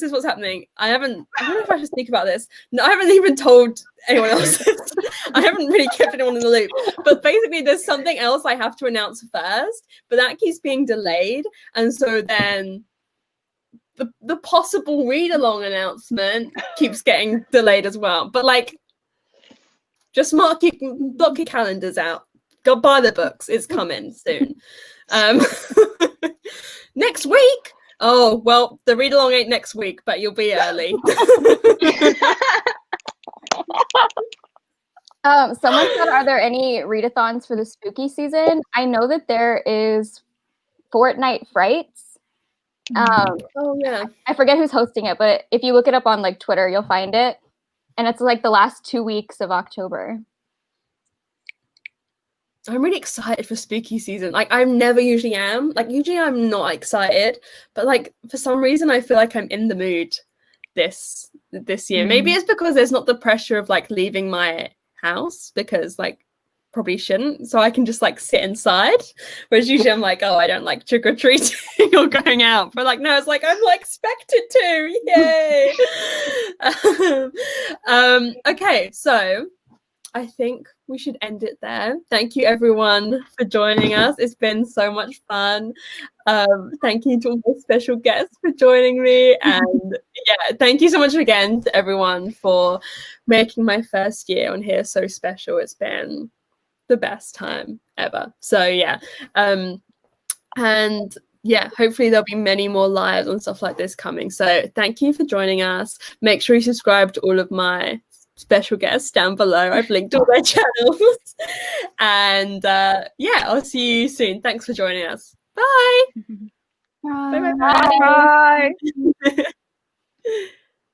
is what's happening. I don't know if I should speak about this. No, I haven't even told anyone else. I haven't really kept anyone in the loop. But basically, there's something else I have to announce first, but that keeps being delayed. And so then the possible read-along announcement keeps getting delayed as well. But like, just block your calendars out. Go buy the books. It's coming soon. Next week. Oh, well, the read-along ain't next week, but you'll be early. Someone said, are there any readathons for the spooky season? I know that there is Fortnite Frights. Oh, yeah. I forget who's hosting it, but if you look it up on like Twitter, you'll find it. And it's like the last 2 weeks of October. I'm really excited for spooky season. Like, I never usually am. Like, usually I'm not excited, but like for some reason I feel like I'm in the mood this year. Maybe it's because there's not the pressure of like leaving my house, because like probably shouldn't. So I can just like sit inside. Whereas usually I'm like, oh, I don't like trick or treating or going out. But like, no, it's like I'm like expected to. Yay. Okay, so I think we should end it there. Thank you everyone for joining us. It's been so much fun. Thank you to all my special guests for joining me. And yeah, thank you so much again to everyone for making my first year on here so special. It's been the best time ever. So yeah. And yeah, hopefully there'll be many more lives and stuff like this coming. So thank you for joining us. Make sure you subscribe to all of my special guests down below. I've linked all their channels. And yeah, I'll see you soon. Thanks for joining us. Bye. Bye. Bye. Bye.